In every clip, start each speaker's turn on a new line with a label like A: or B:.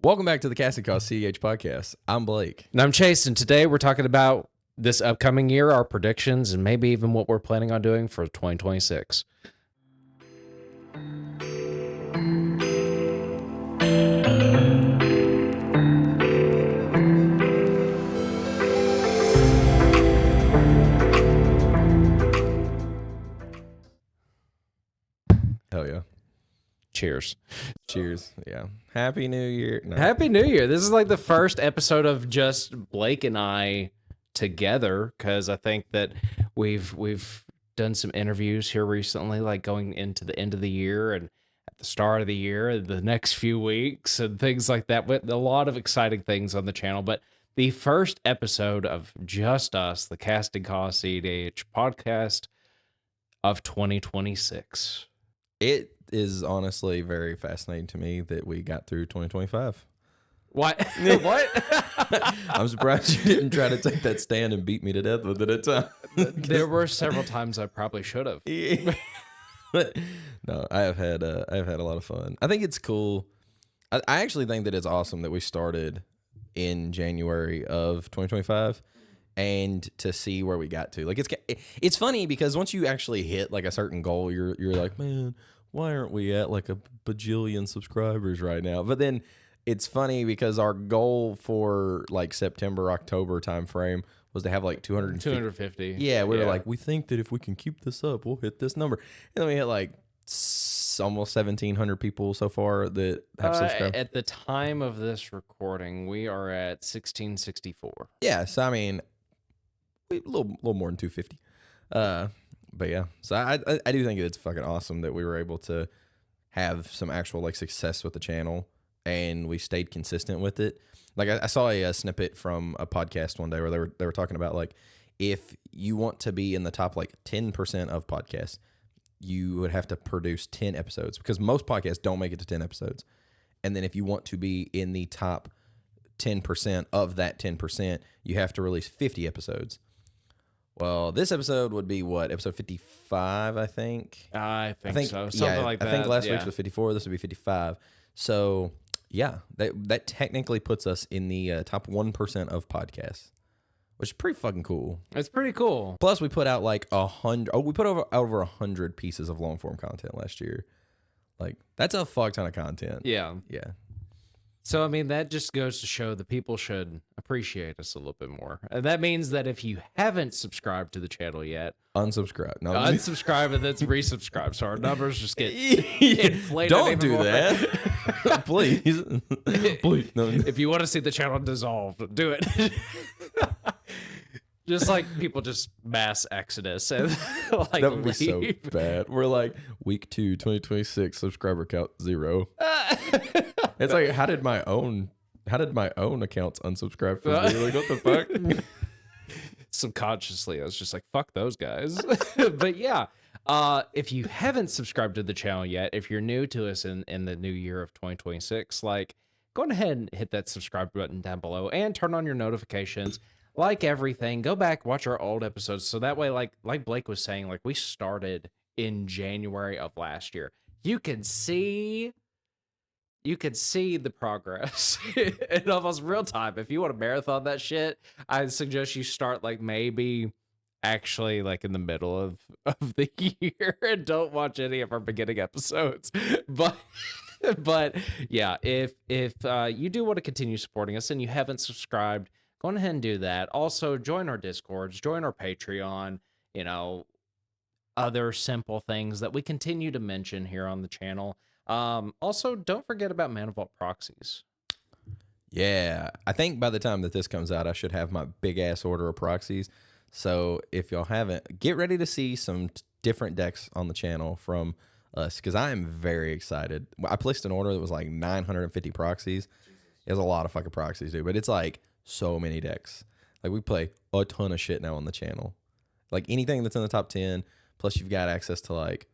A: Welcome back to the Casting Cost CEDH podcast. I'm Blake.
B: And I'm Chase, and today we're talking about this upcoming year, our predictions, and maybe even what we're planning on doing for 2026.
A: Hell yeah.
B: Cheers.
A: Cheers. Yeah. Happy New Year. No.
B: Happy New Year. This is like the first episode of just Blake and I together, because I think that we've done some interviews here recently, like going into the end of the year and at the start of the year, the next few weeks and things like that. But a lot of exciting things on the channel. But the first episode of just us, the Casting Cost cEDH podcast of 2026.
A: It is honestly very fascinating to me that we got through 2025.
B: What? What?
A: I'm surprised you didn't try to take that stand and beat me to death with it at time.
B: There were several times I probably should have.
A: No, I've had a lot of fun. I think it's cool. I actually think that it's awesome that we started in January of 2025 and to see where we got to. Like it's funny because once you actually hit like a certain goal, you're like, man, why aren't we at like a bajillion subscribers right now? But then it's funny because our goal for like September, October time frame was to have like 250. Yeah, we were like, we think that if we can keep this up, we'll hit this number. And then we hit like almost 1,700 people so far that have subscribed.
B: At the time of this recording, we are at 1,664.
A: Yeah, so I mean, a little more than 250. But yeah, so I do think it's fucking awesome that we were able to have some actual like success with the channel and we stayed consistent with it. Like I saw a snippet from a podcast one day where they were talking about like if you want to be in the top like 10% of podcasts, you would have to produce 10 episodes because most podcasts don't make it to 10 episodes. And then if you want to be in the top 10% of that 10%, you have to release 50 episodes. Well, this episode would be what? Episode 55, I think.
B: I think so. Something like that.
A: I think last week's was 54. This would be 55. So, yeah, that technically puts us in the top 1% of podcasts, which is pretty fucking cool.
B: It's pretty cool.
A: Plus, we put out like 100. Oh, we put over 100 pieces of long form content last year. Like that's a fuck ton of content.
B: Yeah.
A: Yeah.
B: So, I mean, that just goes to show that people should appreciate us a little bit more. And that means that if you haven't subscribed to the channel yet,
A: unsubscribe. No,
B: unsubscribe and then resubscribe. So our numbers just get inflated.
A: Don't do that. Please. Please. No.
B: If you want to see the channel dissolve, do it. Just like people just mass exodus and like
A: that would be
B: leave.
A: So bad. We're like week 2, 2026, subscriber count 0. It's like how did my own accounts unsubscribe from me? Like what the fuck?
B: Subconsciously, I was just like, fuck those guys. But yeah, if you haven't subscribed to the channel yet, if you're new to us in the new year of 2026, like go ahead and hit that subscribe button down below and turn on your notifications. Like everything, go back, watch our old episodes. So that way, like Blake was saying, like we started in January of last year. You could see the progress in almost real time. If you want to marathon that shit, I suggest you start like maybe actually like in the middle of the year and don't watch any of our beginning episodes. But yeah, if you do want to continue supporting us and you haven't subscribed, go ahead and do that. Also, join our Discords, join our Patreon, other simple things that we continue to mention here on the channel. Also, don't forget about Mana Vault proxies.
A: Yeah, I think by the time that this comes out, I should have my big ass order of proxies. So if y'all haven't, get ready to see some different decks on the channel from us because I am very excited. I placed an order that was like 950 proxies. It was a lot of fucking proxies, dude, but it's like so many decks. Like we play a ton of shit now on the channel. Like anything that's in the top 10, plus you've got access to like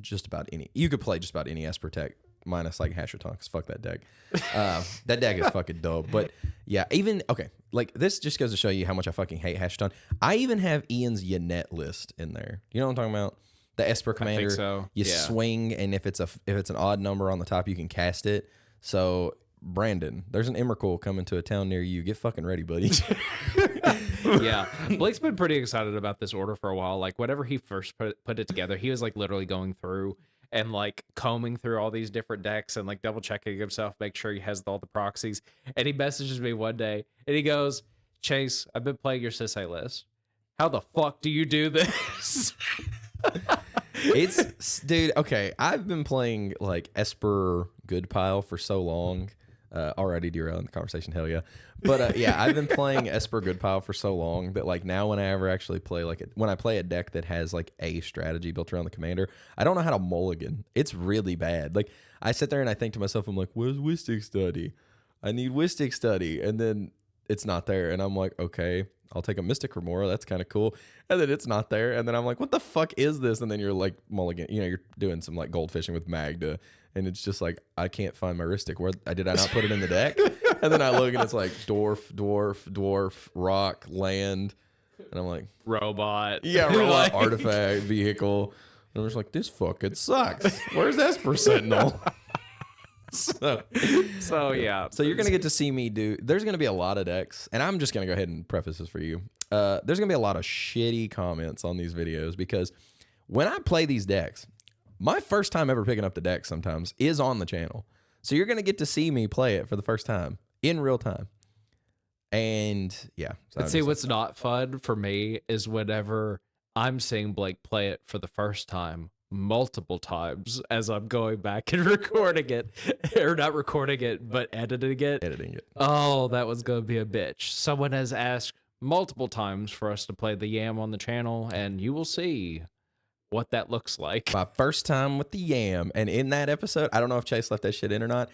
A: just about any. You could play just about any Esper tech minus like Hasherton, because fuck that deck. That deck is fucking dope. But yeah, even like this just goes to show you how much I fucking hate Hasherton. I even have Ian's Yanet list in there. You know what I'm talking about? The Esper commander.
B: I think so.
A: You swing, and if it's an odd number on the top, you can cast it. So Brandon, there's an Emrakul coming to a town near you. Get fucking ready, buddy.
B: Yeah, Blake's been pretty excited about this order for a while. Like, whenever he first put it together, he was like literally going through and like combing through all these different decks and like double checking himself, make sure he has all the proxies. And he messages me one day and he goes, Chase, I've been playing your Sisay list. How the fuck do you do this?
A: It's dude, okay. I've been playing like Esper Goodpile for so long. Already derailing the conversation, hell yeah. But yeah, I've been playing Esper Goodpile for so long that like now when I ever actually play when I play a deck that has like a strategy built around the commander, I don't know how to mulligan. It's really bad. Like I sit there and I think to myself, I'm like, where's Wistic Study? I need Wistic Study. And then it's not there. And I'm like, okay, I'll take a Mystic Remora. That's kind of cool. And then it's not there. And then I'm like, what the fuck is this? And then you're like mulligan, you're doing some like gold fishing with Magda. And it's just like, I can't find my Ristic. Where did I not put it in the deck? And then I look and it's like dwarf, rock, land. And I'm like,
B: Robot.
A: yeah, robot, artifact, vehicle. And I'm just like, this fucking sucks. Where's Esper Sentinel? So
B: yeah.
A: So you're going to get to see me there's going to be a lot of decks. And I'm just going to go ahead and preface this for you. There's going to be a lot of shitty comments on these videos because when I play these decks, my first time ever picking up the deck sometimes is on the channel. So you're going to get to see me play it for the first time in real time. And yeah. So
B: see, what's not fun for me is whenever I'm seeing Blake play it for the first time multiple times as I'm going back and recording it. Or not recording it, but editing it. Oh, that was going to be a bitch. Someone has asked multiple times for us to play the Yam on the channel, and you will see what that looks like.
A: My first time with the Yam. And in that episode, I don't know if Chase left that shit in or not.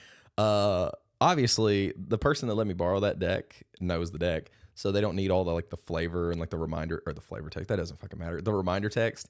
A: Obviously, the person that let me borrow that deck knows the deck. So they don't need all the like the flavor and like the reminder or the flavor text. That doesn't fucking matter. The reminder text.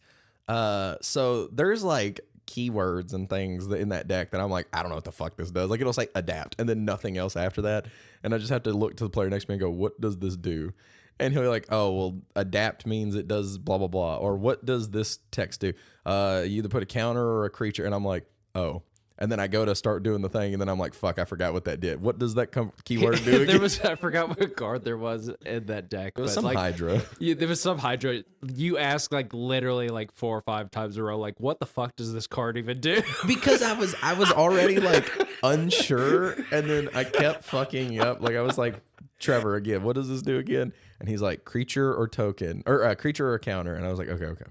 A: So there's like keywords and things in that deck that I'm like, I don't know what the fuck this does. Like it'll say adapt and then nothing else after that. And I just have to look to the player next to me and go, what does this do? And he'll be like, oh, well, adapt means it does blah, blah, blah. Or what does this text do? You either put a counter or a creature. And I'm like, oh. And then I go to start doing the thing. And then I'm like, fuck, I forgot what that did. What does that keyword do again?
B: I forgot what card there was in that deck.
A: It was some Hydra.
B: There was some Hydra. You asked like literally like 4 or 5 times in a row, like, what the fuck does this card even do?
A: Because I was already like unsure. And then I kept fucking up. Like I was like, Trevor, again, what does this do again? And he's like, creature or token, or creature or counter. And I was like, okay.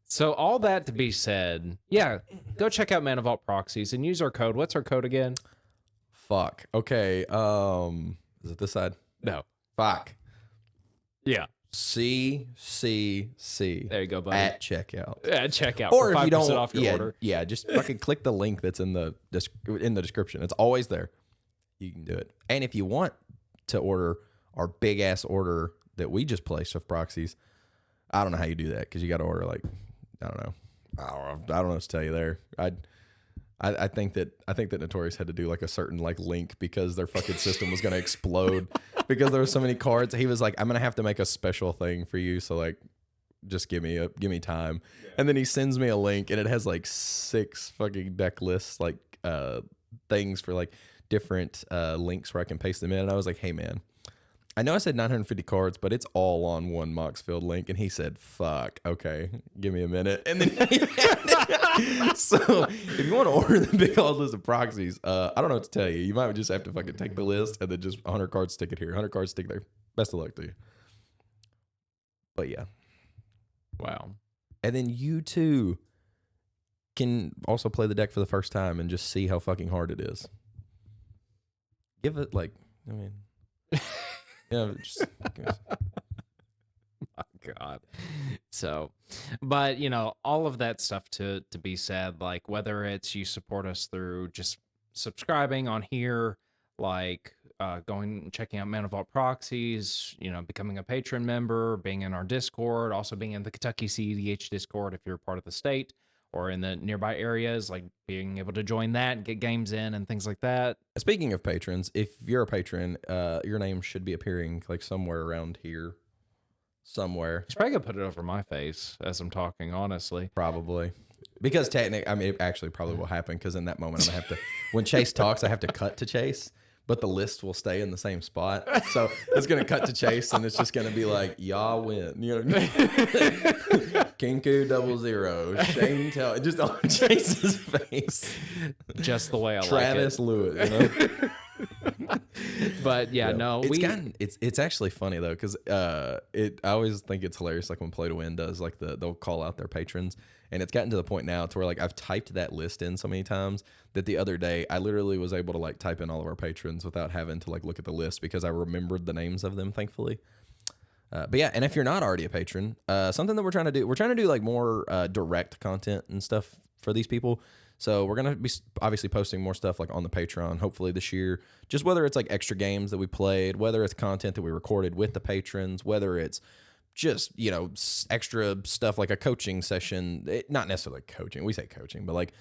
B: So all that to be said, yeah, go check out Man of Vault Proxies and use our code. What's our code again?
A: Fuck. Okay. Is it this side?
B: No.
A: Fuck.
B: Yeah.
A: CCC.
B: There you go, buddy.
A: At checkout.
B: At checkout.
A: Or
B: for
A: if you don't,
B: off your order.
A: Yeah, just fucking click the link that's in the description. It's always there. You can do it. And if you want to order our big ass order that we just placed of proxies, I don't know how you do that because you got to order like I don't know what to tell you there. I think that Notorious had to do like a certain like link because their fucking system was gonna explode because there were so many cards. He was like, I'm gonna have to make a special thing for you, so like just give me time. Yeah. And then he sends me a link and it has like 6 fucking deck lists like things for like different links where I can paste them in. And I was like, hey man, I know I said 950 cards, but it's all on one Moxfield link. And he said, fuck, okay, give me a minute. And then so if you want to order the big old list of proxies, I don't know what to tell you. You might just have to fucking take the list and then just 100 cards, stick it here. 100 cards, stick there. Best of luck to you. But yeah.
B: Wow. And
A: then you too can also play the deck for the first time and just see how fucking hard it is. Give it like, I mean... Yeah, just
B: my God. So, but you know, all of that stuff to be said, like whether it's you support us through just subscribing on here, like going and checking out Man of Vault Proxies, you know, becoming a patron member, being in our Discord, also being in the Kentucky cEDH Discord if you're part of the state or in the nearby areas, like being able to join that and get games in and things like that.
A: Speaking of patrons, if you're a patron, your name should be appearing like somewhere around here. Somewhere.
B: He's probably going to put it over my face as I'm talking, honestly.
A: Probably. Because technically, I mean, it actually probably will happen because in that moment, I'm going to have to when Chase talks, I have to cut to Chase, but the list will stay in the same spot. So it's going to cut to Chase, and it's just going to be like, y'all win. You know, Kinku 00, Shane Tell, just on Chase's face.
B: Just the way I
A: Travis
B: like
A: Lewis, you know?
B: But yeah, no,
A: it's actually funny though, because I always think it's hilarious, like when Play to Win does, like they'll call out their patrons, and it's gotten to the point now to where like I've typed that list in so many times that the other day I literally was able to like type in all of our patrons without having to like look at the list because I remembered the names of them, thankfully. But yeah, and if you're not already a patron, something that we're trying to do like more direct content and stuff for these people. So we're going to be obviously posting more stuff like on the Patreon, hopefully this year, just whether it's like extra games that we played, whether it's content that we recorded with the patrons, whether it's just, you know, extra stuff like a coaching session, not necessarily coaching. We say coaching, but like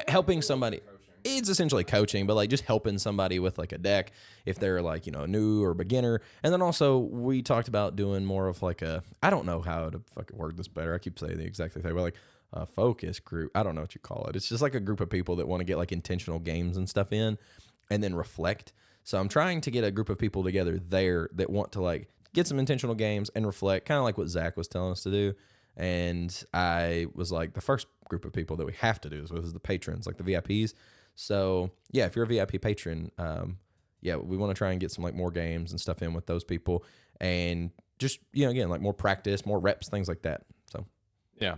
A: helping somebody. It's essentially coaching, but like just helping somebody with like a deck if they're like, you know, new or beginner. And then also we talked about doing more of like I don't know how to fucking word this better. I keep saying the exact same thing, but like a focus group. I don't know what you call it. It's just like a group of people that want to get like intentional games and stuff in and then reflect. So I'm trying to get a group of people together there that want to like get some intentional games and reflect, kind of like what Zach was telling us to do. And I was like, the first group of people that we have to do this with is the patrons, like the VIPs. So yeah, if you're a VIP patron, yeah, we want to try and get some like more games and stuff in with those people, and just, you know, again, like more practice, more reps, things like that. So
B: yeah,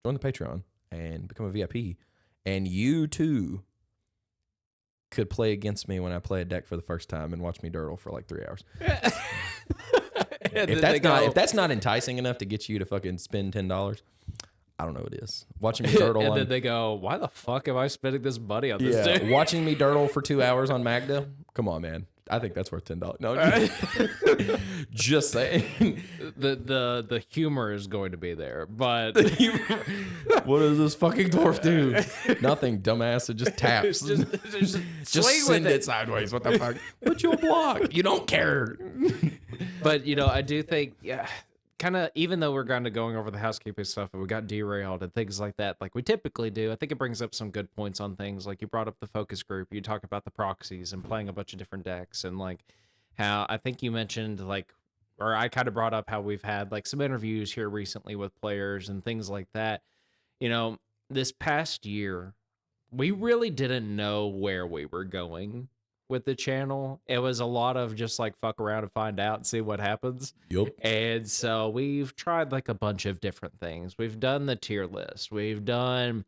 A: join the Patreon and become a VIP, and you too could play against me when I play a deck for the first time and watch me dirtle for like 3 hours. If that's not enticing enough to get you to fucking spend $10, I don't know what it is. Watching me dirtle
B: and then they go, why the fuck am I spending this money on this dude?
A: Watching me dirtle for 2 hours on Magda? Come on, man. I think that's worth $10. No, just saying.
B: The humor is going to be there, but
A: what does this fucking dwarf do? Nothing, dumbass. It just taps. just send it sideways. What the fuck? But you'll block. You don't care.
B: But you know, I do think, yeah, kind of, even though we're kind of going over the housekeeping stuff and we got derailed and things like that, like we typically do, I think it brings up some good points on things. Like you brought up the focus group, you talk about the proxies and playing a bunch of different decks, and like how I think you mentioned like, or I kind of brought up how we've had like some interviews here recently with players and things like that. You know, this past year, we really didn't know where we were going with the channel. It was a lot of just like fuck around and find out and see what happens.
A: Yep.
B: And so we've tried like a bunch of different things. We've done the tier list. We've done,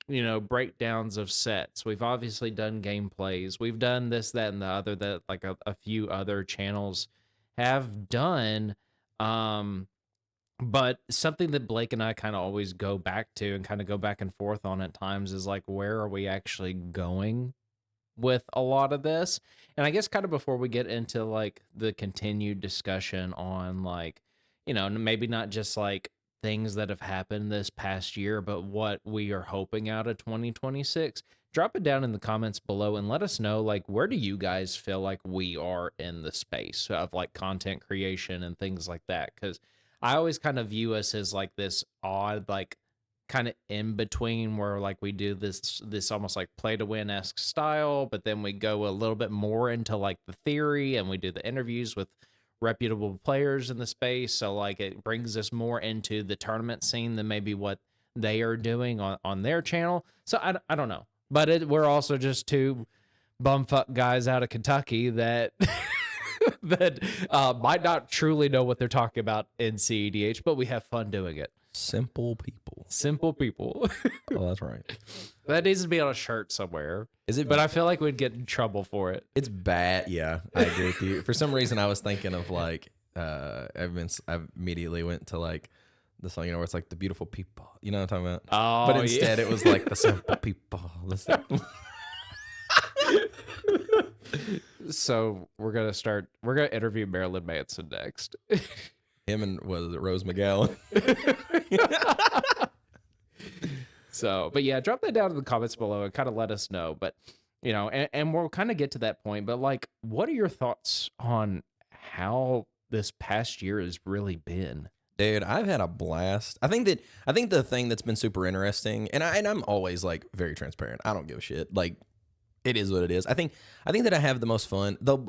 B: you know, breakdowns of sets. We've obviously done gameplays. We've done this, that, and the other that like a few other channels have done. But something that Blake and I kind of always go back to and kind of go back and forth on at times is like, where are we actually going with a lot of this? And I guess kind of before we get into like the continued discussion on like, you know, maybe not just like things that have happened this past year, but what we are hoping out of 2026, drop it down in the comments below and let us know, like, where do you guys feel like we are in the space of like content creation and things like that? Because I always kind of view us as like this odd, like kind of in between, where like we do this almost like play to win-esque style, but then we go a little bit more into like the theory and we do the interviews with reputable players in the space. So like it brings us more into the tournament scene than maybe what they are doing on their channel. So I don't know, but we're also just two bumfuck guys out of Kentucky that that might not truly know what they're talking about in cEDH, but we have fun doing it.
A: Simple people.
B: Simple people.
A: Oh, that's right.
B: That needs to be on a shirt somewhere.
A: Is it?
B: But I feel like we'd get in trouble for it.
A: It's bad. Yeah, I agree with you. For some reason, I was thinking of like, I immediately went to like the song, you know, where it's like the beautiful people. You know what I'm talking about?
B: Oh,
A: but instead, it was like the simple people. The simple.
B: So we're gonna interview Marilyn Manson next.
A: Him and was it Rose McGowan?
B: So, but yeah, drop that down in the comments below and kind of let us know. But you know, and we'll kind of get to that point. But like, what are your thoughts on how this past year has really been?
A: Dude, I've had a blast. I think the thing that's been super interesting, and I'm always like very transparent. I don't give a shit. Like, It is what it is. I think that I have the most fun, though.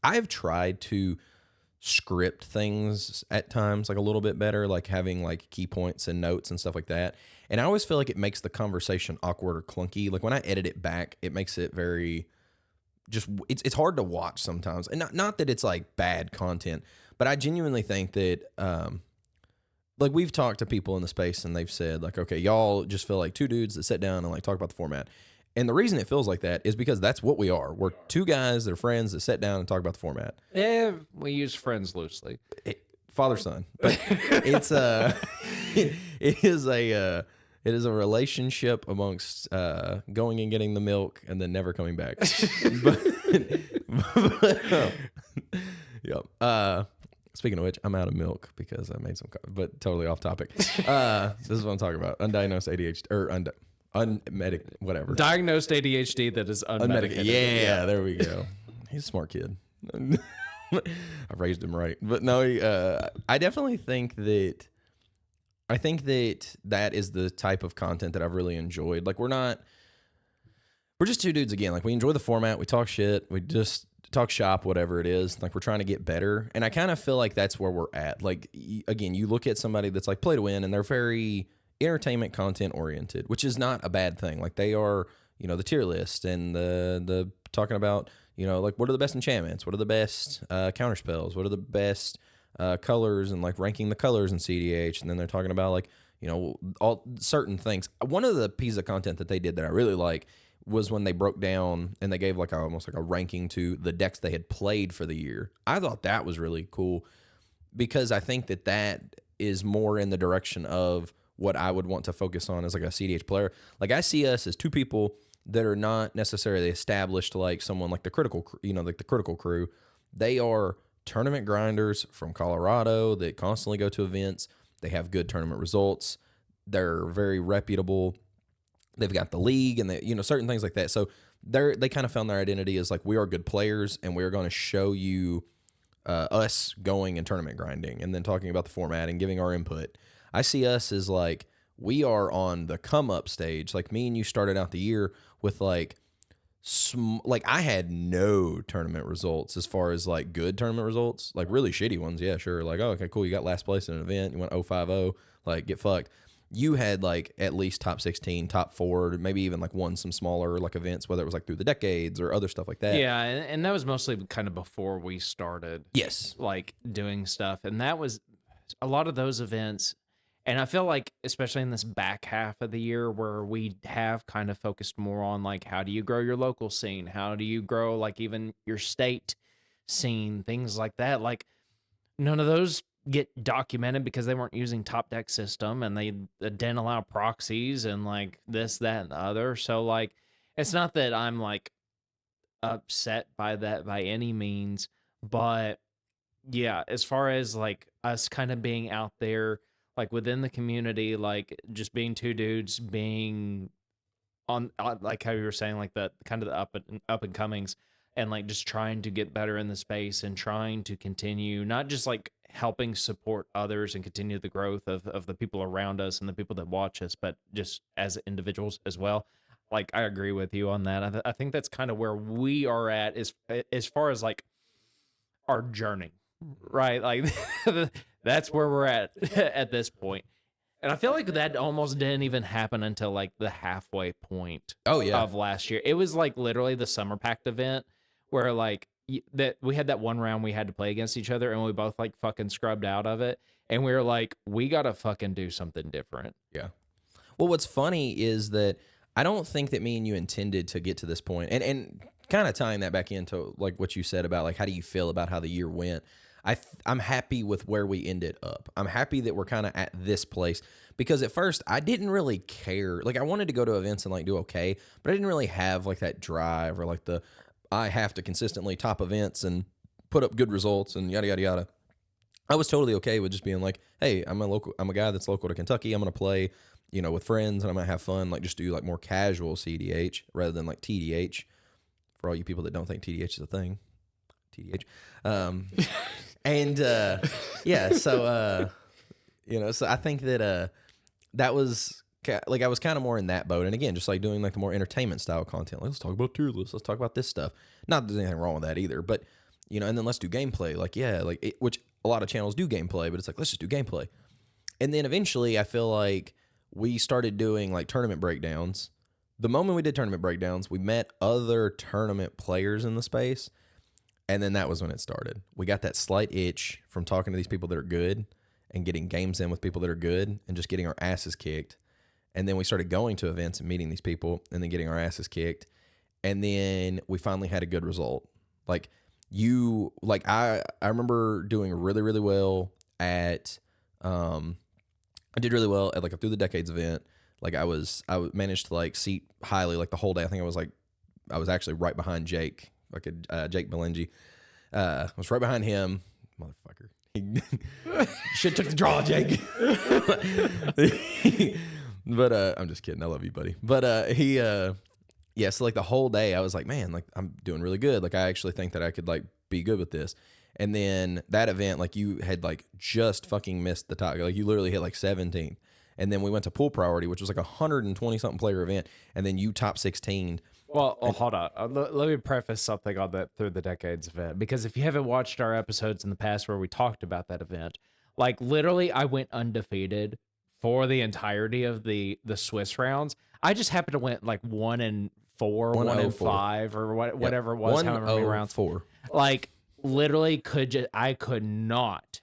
A: I have tried to script things at times like a little bit better, like having like key points and notes and stuff like that. And I always feel like it makes the conversation awkward or clunky. Like when I edit it back, it makes it very just it's hard to watch sometimes. And not that it's like bad content, but I genuinely think that like we've talked to people in the space and they've said like, okay, y'all just feel like two dudes that sit down and like talk about the format. And the reason it feels like that is because that's what we are. We're two guys that are friends that sit down and talk about the format.
B: Yeah, we use friends loosely.
A: Father son, but it's it is a relationship amongst going and getting the milk and then never coming back. Yep. Speaking of which, I'm out of milk because I made some, but totally off topic. This is what I'm talking about: undiagnosed ADHD or unmedic, whatever.
B: Diagnosed ADHD that is unmedicated.
A: Yeah, there we go. He's a smart kid. I raised him right, but no, I definitely think that. I think that is the type of content that I've really enjoyed. Like we're just two dudes again. Like we enjoy the format. We talk shit. We just talk shop, whatever it is. Like we're trying to get better. And I kind of feel like that's where we're at. Like again, you look at somebody that's like play to win and they're very entertainment content oriented, which is not a bad thing. Like they are, the tier list and the talking about, like what are the best enchantments? What are the best counter spells? What are the best colors and like ranking the colors in cEDH? And then they're talking about like, all certain things. One of the pieces of content that they did that I really like was when they broke down and they gave like almost like a ranking to the decks they had played for the year. I thought that was really cool because I think that is more in the direction of what I would want to focus on as like a cEDH player. Like I see us as two people that are not necessarily established like someone like the critical, like the critical crew. They are tournament grinders from Colorado that constantly go to events. They have good tournament results. They're very reputable. They've got the league and they, certain things like that. So they kind of found their identity as like, we are good players and we are going to show you us going and tournament grinding and then talking about the format and giving our input. I see us as like, we are on the come up stage. Like me and you started out the year with like I had no tournament results as far as like good tournament results, like really shitty ones. Yeah, sure. Like, oh, okay, cool. You got last place in an event. You went 0-5-0, like get fucked. You had like at least top 16, top 4, maybe even like won some smaller like events, whether it was like through the decades or other stuff like that.
B: Yeah, and that was mostly kind of before we started.
A: Yes.
B: Like doing stuff. And that was a lot of those events. And I feel like, especially in this back half of the year where we have kind of focused more on like, how do you grow your local scene? How do you grow like even your state scene? Things like that. Like none of those get documented because they weren't using top deck system and they didn't allow proxies and like this, that, and the other. So like, it's not that I'm like upset by that by any means, but yeah, as far as like us kind of being out there, like within the community, like just being two dudes, being on like how you were saying, like the kind of the up and comings, and like just trying to get better in the space and trying to continue, not just like helping support others and continue the growth of the people around us and the people that watch us, but just as individuals as well. Like I agree with you on that. I think that's kind of where we are at as far as like our journey, right? Like that's where we're at this point. And I feel like that almost didn't even happen until like the halfway point of last year. It was like literally the summer pact event where like that we had that one round we had to play against each other and we both like fucking scrubbed out of it. And we were like, we got to fucking do something different.
A: Yeah. Well, what's funny is that I don't think that me and you intended to get to this point. And kind of tying that back into like what you said about like, how do you feel about how the year went? I'm happy with where we ended up. I'm happy that we're kind of at this place because at first I didn't really care. Like I wanted to go to events and like do okay, but I didn't really have like that drive or like I have to consistently top events and put up good results and yada, yada, yada. I was totally okay with just being like, hey, I'm a guy that's local to Kentucky. I'm going to play, with friends and I'm going to have fun. Like just do like more casual cEDH rather than like TDH for all you people that don't think TDH is a thing. TDH. So I think that that was like I was kind of more in that boat. And again, just like doing like the more entertainment style content. Like, let's talk about tier lists. Let's talk about this stuff. Not that there's anything wrong with that either, but you know, and then let's do gameplay. Like, yeah, like which a lot of channels do gameplay, but it's like, let's just do gameplay. And then eventually I feel like we started doing like tournament breakdowns. The moment we did tournament breakdowns, we met other tournament players in the space. And then that was when it started. We got that slight itch from talking to these people that are good and getting games in with people that are good and just getting our asses kicked. And then we started going to events and meeting these people and then getting our asses kicked. And then we finally had a good result. Like I remember doing really, really well at, I did really well at like a Through the Decades event. Like I managed to like seat highly like the whole day. I think I was actually right behind Jake, like Jake Belenji. I was right behind him, motherfucker. He should took the draw, Jake. But I'm just kidding. I love you, buddy. But yeah. So like the whole day, I was like, man, like I'm doing really good. Like I actually think that I could like be good with this. And then that event, like you had like just fucking missed the top. Like you literally hit like 17th. And then we went to pool priority, which was like 120 something player event. And then you top 16.
B: Well, hold on. Let me preface something on that Through the Decades event, because if you haven't watched our episodes in the past where we talked about that event, like literally I went undefeated for the entirety of the Swiss rounds. I just happened to win like 1-4, 1-5, or whatever it was, however many rounds.
A: 4.
B: Like literally I could not,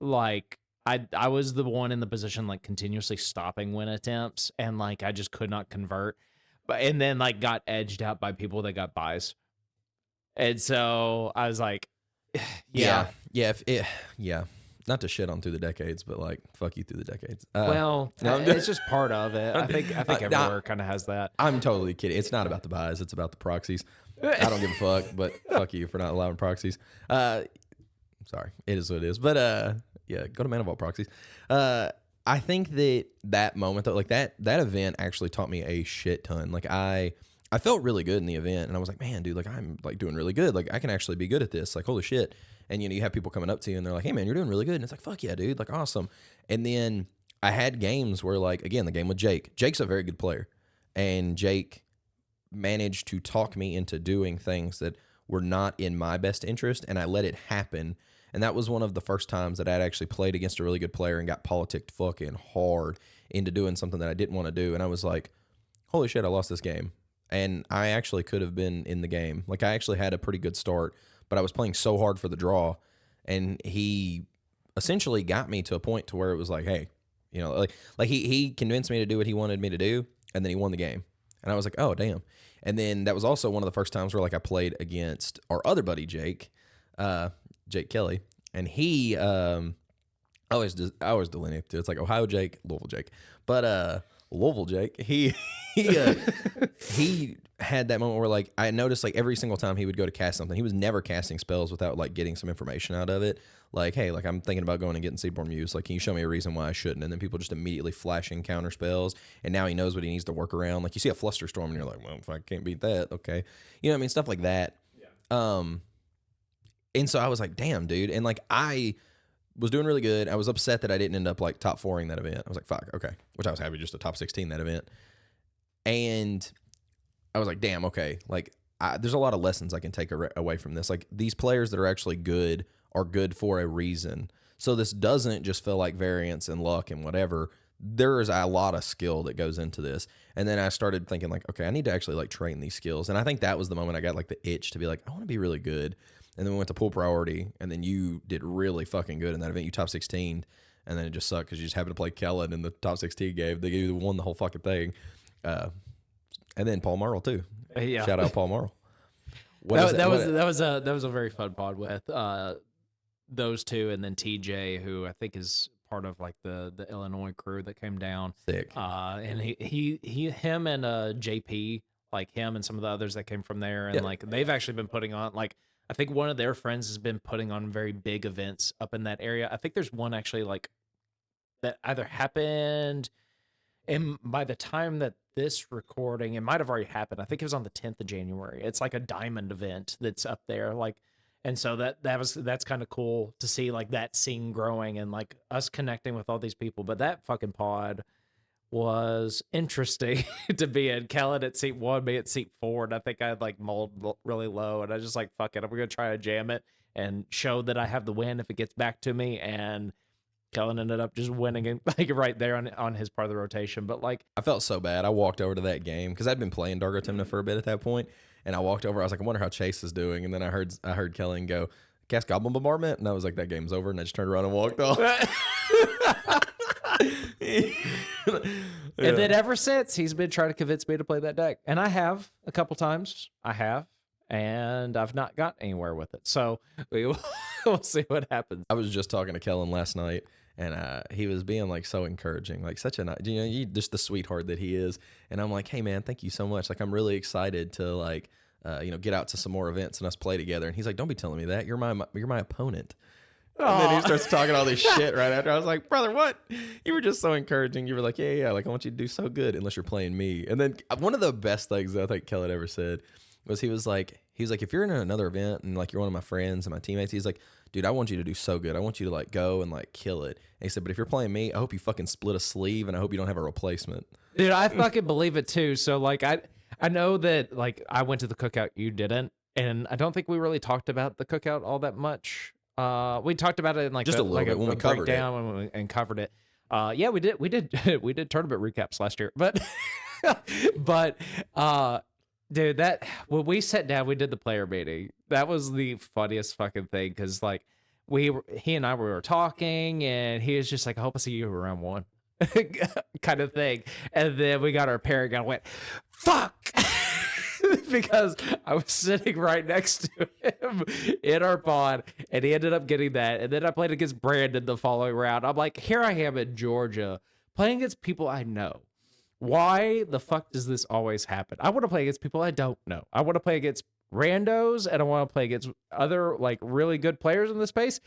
B: like I was the one in the position like continuously stopping win attempts, and like I just could not convert. And then like got edged out by people that got buys. And so I was like, yeah.
A: Not to shit on Through the Decades, but like fuck you Through the Decades.
B: It's just part of it. I think everywhere kind of has that.
A: I'm totally kidding. It's not about the buys, it's about the proxies. I don't give a fuck, but fuck you for not allowing proxies. Sorry, it is what it is. But yeah, go to Manifold proxies. I think that moment though, like that event actually taught me a shit ton. Like I felt really good in the event, and I was like, man, dude, like I'm like doing really good. Like I can actually be good at this. Like holy shit. And you know, you have people coming up to you and they're like, hey man, you're doing really good. And it's like, fuck yeah, dude. Like awesome. And then I had games where like, again, the game with Jake. Jake's a very good player, and Jake managed to talk me into doing things that were not in my best interest, and I let it happen. And that was one of the first times that I'd actually played against a really good player and got politicked fucking hard into doing something that I didn't want to do. And I was like, holy shit, I lost this game. And I actually could have been in the game. Like I actually had a pretty good start, but I was playing so hard for the draw. And he essentially got me to a point to where it was like, hey, you know, like he convinced me to do what he wanted me to do. And then he won the game. And I was like, oh, damn. And then that was also one of the first times where like I played against our other buddy, Jake Kelly, and he I always delineate it. It's like Ohio Jake, Louisville Jake, but Louisville Jake, he had that moment where like I noticed like every single time he would go to cast something, he was never casting spells without like getting some information out of it. Like, hey, like I'm thinking about going and getting Seedborn Muse. Like, can you show me a reason why I shouldn't? And then people just immediately flashing counter spells, and now he knows what he needs to work around. Like you see a Flusterstorm, and you're like, well, if I can't beat that, okay, you know what I mean, stuff like that. Yeah. And so I was like, damn, dude. And like I was doing really good. I was upset that I didn't end up like top 4ing that event. I was like, fuck, okay. Which I was happy just to top 16 that event. And I was like, damn, okay. Like there's a lot of lessons I can take away from this. Like these players that are actually good are good for a reason. So this doesn't just feel like variance and luck and whatever. There is a lot of skill that goes into this. And then I started thinking like, okay, I need to actually like train these skills. And I think that was the moment I got like the itch to be like, I want to be really good. And then we went to pool priority, and then you did really fucking good in that event. You top 16, and then it just sucked because you just happened to play Kellen in the top 16 game. They won the whole fucking thing. And then Paul Merle too.
B: Yeah.
A: Shout out Paul Merle.
B: That was a very fun pod with those two, and then TJ, who I think is part of like the Illinois crew that came down.
A: Sick.
B: And him and JP, like him and some of the others that came from there, and like they've actually been putting on like. I think one of their friends has been putting on very big events up in that area. I think there's one actually like that either happened, and by the time that this recording, it might have already happened. I think it was on the 10th of January. It's like a diamond event that's up there. Like, and so that's kind of cool to see like that scene growing and like us connecting with all these people. But that fucking pod was interesting to be in. Kellen at seat 1, me at seat 4, and I think I had like mulled really low, and I just like, fuck it, I'm gonna try to jam it and show that I have the win if it gets back to me. And Kellen ended up just winning it like right there on his part of the rotation. But like,
A: I felt so bad. I walked over to that game because I'd been playing Dargo Timna for a bit at that point, and I walked over. I was like, I wonder how Chase is doing. And then I heard Kellen go, "Cast Goblin Bombardment," and I was like, that game's over. And I just turned around and walked off.
B: And then ever since, he's been trying to convince me to play that deck, and I have a couple times. And I've not got anywhere with it. So we'll see what happens.
A: I was just talking to Kellen last night, and he was being like so encouraging, like such a just the sweetheart that he is. And I'm like, hey man, thank you so much. Like, I'm really excited to like get out to some more events and us play together. And he's like, don't be telling me that. You're my opponent. And then he starts talking all this shit right after. I was like, brother, what? You were just so encouraging. You were like, yeah, like I want you to do so good unless you're playing me. And then one of the best things that I think Kellen ever said was he was like, if you're in another event and like you're one of my friends and my teammates, he's like, dude, I want you to do so good. I want you to like go and like kill it. And he said, but if you're playing me, I hope you fucking split a sleeve and I hope you don't have a replacement.
B: Dude, I fucking believe it too. So like I know that like I went to the cookout, you didn't, and I don't think we really talked about the cookout all that much. We talked about it in like
A: just a little bit when we covered it
B: and covered it. Yeah, we did we did tournament recaps last year, but dude, that when we sat down, we did the player meeting. That was the funniest fucking thing because like he and I were talking, and he was just like, "I hope I see you around 1," kind of thing. And then we got our pairing, and I went, "Fuck," because I was sitting right next to him in our pod, and he ended up getting that. And then I played against Brandon the following round. I'm like, here I am in Georgia playing against people I know. Why the fuck does this always happen? I want to play against people I don't know. I want to play against randos, and I want to play against other like really good players in the space.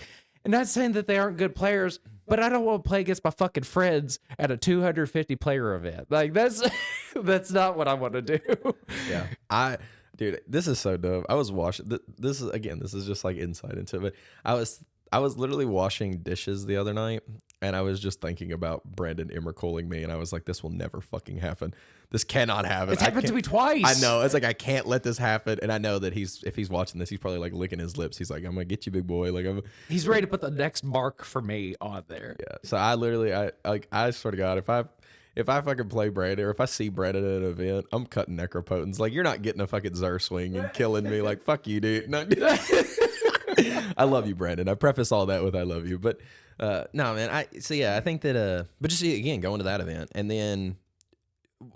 B: And not saying that they aren't good players, but I don't want to play against my fucking friends at a 250 player event. Like that's not what I want to do.
A: Yeah. Dude, this is so dope. I was washing this is just like insight into it. I was literally washing dishes the other night, and I was just thinking about Brandon Emmer-calling me, and I was like, this will never fucking happen. This cannot happen.
B: It's happened to me twice.
A: I know. It's like, I can't let this happen. And I know that if he's watching this, he's probably like licking his lips. He's like, I'm going to get you, big boy. Like
B: he's ready to put the next mark for me on there.
A: Yeah. So I swear to God, if I fucking play Brandon, or if I see Brandon at an event, I'm cutting necropotence. Like, you're not getting a fucking Zer swing and killing me. Like, fuck you, dude. No, I love you, Brandon. I preface all that with I love you. But no, man. I think that but just again, going to that event, and then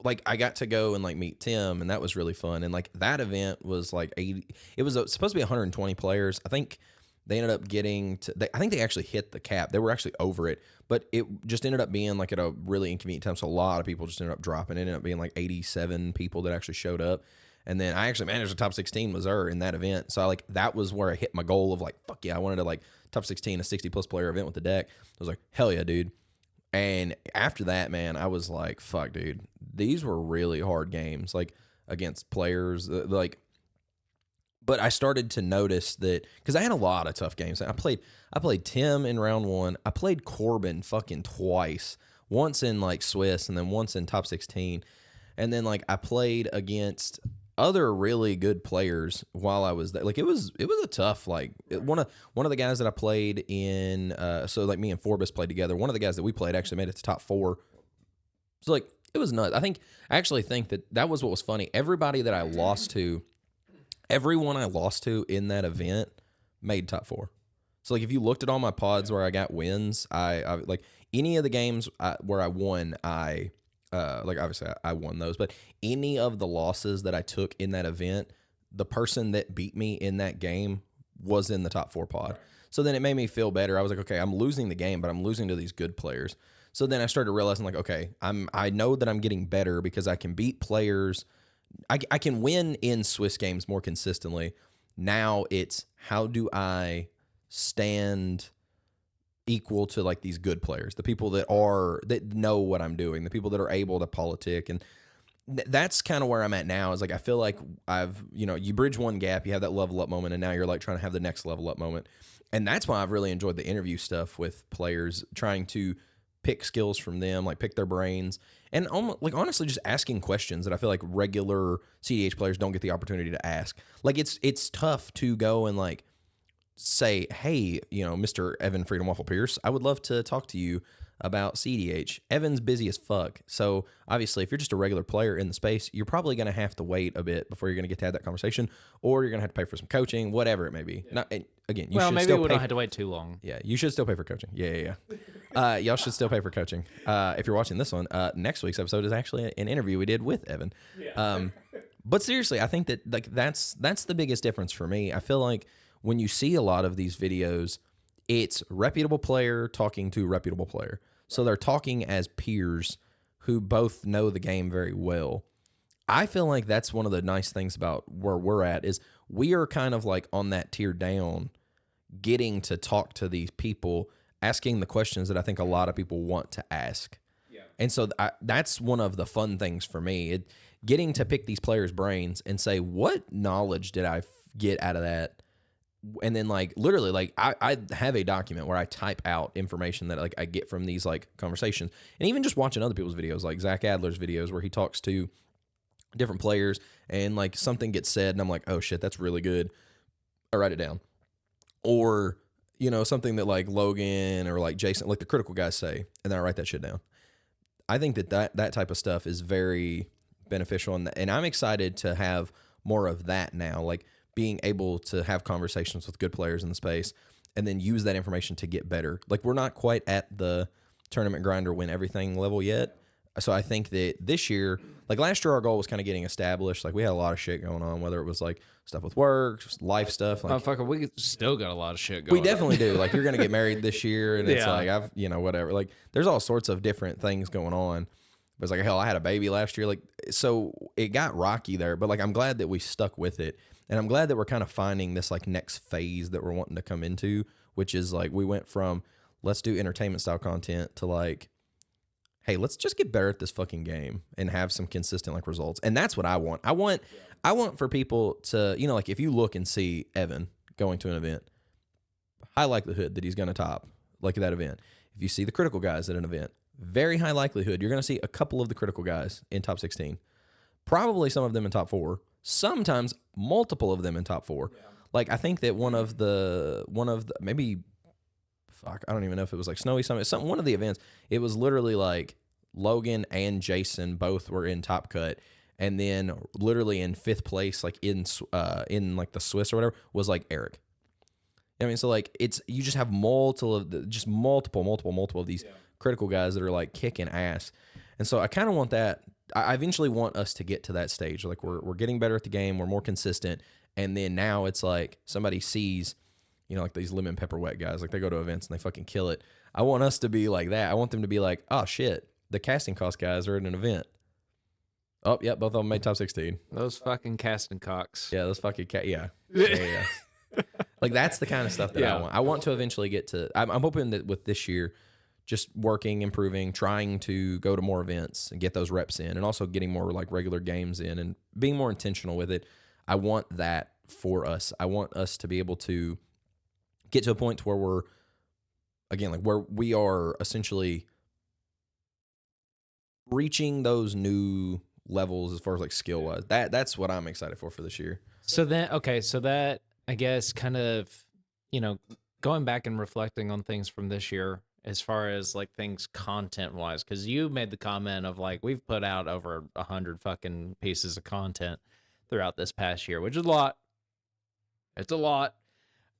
A: like I got to go and like meet Tim, and that was really fun. And like that event was like 80. It was supposed to be 120 players. I think they ended up getting to. I think they actually hit the cap. They were actually over it, but it just ended up being like at a really inconvenient time. So a lot of people just ended up dropping. It ended up being like 87 people that actually showed up. And then I actually managed a top 16 Missouri in that event. So that was where I hit my goal of like, fuck yeah, I wanted to like top 16, a 60 plus player event with the deck. I was like, hell yeah, dude. And after that, man, I was like, fuck, dude, these were really hard games, like against players like, but I started to notice that because I had a lot of tough games. I played Tim in round 1. I played Corbin fucking twice, once in like Swiss and then once in top 16. And then like I played against other really good players while I was there. Like it was a tough, like one of the guys that I played in, so like me and Forbes played together. One of the guys that we played actually made it to top 4. So like it was nuts. I actually think that was what was funny. Everyone I lost to in that event made top 4. So like if you looked at all my pods where I got wins, I like any of the games where I won, like obviously I won those, but any of the losses that I took in that event, the person that beat me in that game was in the top 4 pod. So then it made me feel better. I was like, okay, I'm losing the game, but I'm losing to these good players. So then I started realizing like, okay, I know that I'm getting better because I can beat players. I can win in Swiss games more consistently. Now it's how do I stand equal to like these good players, the people that know what I'm doing, the people that are able to politic. And that's kind of where I'm at now, is like I feel like I've, you bridge one gap, you have that level up moment, and now you're like trying to have the next level up moment. And that's why I've really enjoyed the interview stuff with players, trying to pick skills from them, like pick their brains, and almost, like honestly just asking questions that I feel like regular CEDH players don't get the opportunity to ask. Like it's tough to go and like say, hey, Mr. Evan Freedom Waffle Pierce, I would love to talk to you about cEDH. Evan's busy as fuck. So obviously, if you're just a regular player in the space, you're probably going to have to wait a bit before you're going to get to have that conversation, or you're going to have to pay for some coaching, whatever it may be. Yeah. Not, again, you should
B: maybe
A: still
B: we
A: pay.
B: don't have to wait too long.
A: Yeah, you should still pay for coaching. Yeah. Y'all should still pay for coaching. If you're watching this one, next week's episode is actually an interview we did with Evan. Yeah. But seriously, I think that like that's the biggest difference for me. I feel like when you see a lot of these videos, it's reputable player talking to reputable player. So they're talking as peers who both know the game very well. I feel like that's one of the nice things about where we're at is we are kind of like on that tier down, getting to talk to these people, asking the questions that I think a lot of people want to ask. Yeah. And so that's one of the fun things for me, getting to pick these players' brains and say, what knowledge did I get out of that? And then like literally like I have a document where I type out information that like I get from these like conversations, and even just watching other people's videos, like Zach Adler's videos where he talks to different players and like something gets said and I'm like, oh shit, that's really good. I write it down. Or, something that like Logan or like Jason, like the critical guys say, and then I write that shit down. I think that type of stuff is very beneficial, and I'm excited to have more of that now. Like being able to have conversations with good players in the space and then use that information to get better. Like we're not quite at the tournament grinder win everything level yet. So I think that this year, like last year, our goal was kind of getting established. Like we had a lot of shit going on, whether it was like stuff with work, life stuff. Like,
B: we still got a lot of shit going on.
A: We definitely do. Like you're going to get married this year, and it's like whatever. Like there's all sorts of different things going on. But it's like, hell, I had a baby last year. Like, so it got rocky there, but like I'm glad that we stuck with it. And I'm glad that we're kind of finding this like next phase that we're wanting to come into, which is like we went from let's do entertainment style content to like, hey, let's just get better at this fucking game and have some consistent like results. And that's what I want. I want for people to, like if you look and see Evan going to an event, high likelihood that he's going to top like that event. If you see the critical guys at an event, very high likelihood you're going to see a couple of the critical guys in top 16, probably some of them in top 4. Sometimes multiple of them in top 4. Yeah. Like I think that one of the maybe I don't even know if it was like Snowy Summit, one of the events. It was literally like Logan and Jason both were in top cut, and then literally in 5th place, like in like the Swiss or whatever, was like Eric. I mean, so like you just have multiple of these critical guys that are like kicking ass, and so I kind of want that. I eventually want us to get to that stage. Like we're getting better at the game. We're more consistent. And then now it's like somebody sees, like these lemon pepper wet guys, like they go to events and they fucking kill it. I want us to be like that. I want them to be like, oh shit, the casting cost guys are at an event. Oh, yeah, both of them made top 16.
B: Those fucking casting cocks.
A: Yeah, those fucking yeah. Like that's the kind of stuff that I want. I want to eventually get to, I'm hoping that with this year, just working, improving, trying to go to more events and get those reps in, and also getting more like regular games in and being more intentional with it. I want that for us. I want us to be able to get to a point where we're, again, like where we are essentially reaching those new levels as far as like skill wise. That's what I'm excited for this year.
B: So that I guess kind of, going back and reflecting on things from this year, as far as like things content wise, because you made the comment of like we've put out over 100 fucking pieces of content throughout this past year, which is a lot. It's a lot.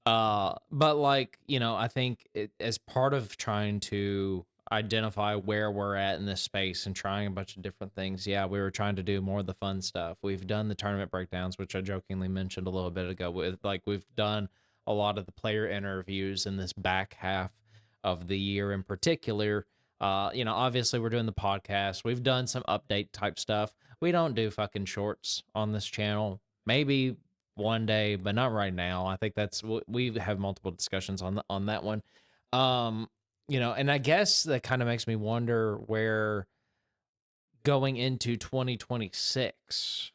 B: But like, I think as part of trying to identify where we're at in this space and trying a bunch of different things, we were trying to do more of the fun stuff. We've done the tournament breakdowns, which I jokingly mentioned a little bit ago, with like we've done a lot of the player interviews in this back half of the year in particular. Obviously we're doing the podcast. We've done some update type stuff. We don't do fucking shorts on this channel. Maybe one day, but not right now. I think we have multiple discussions on that one. And I guess that kind of makes me wonder where going into 2026,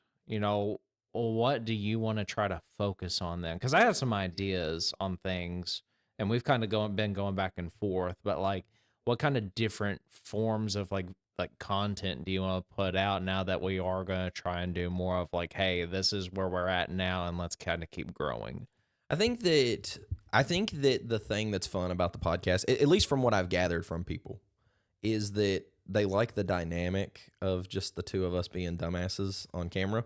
B: what do you want to try to focus on then? Because I have some ideas on things, and we've kind of been going back and forth, but like, what kind of different forms of like content do you want to put out now that we are going to try and do more of like, hey, this is where we're at now, and let's kind of keep growing?
A: I think that the thing that's fun about the podcast, at least from what I've gathered from people, is that they like the dynamic of just the two of us being dumbasses on camera,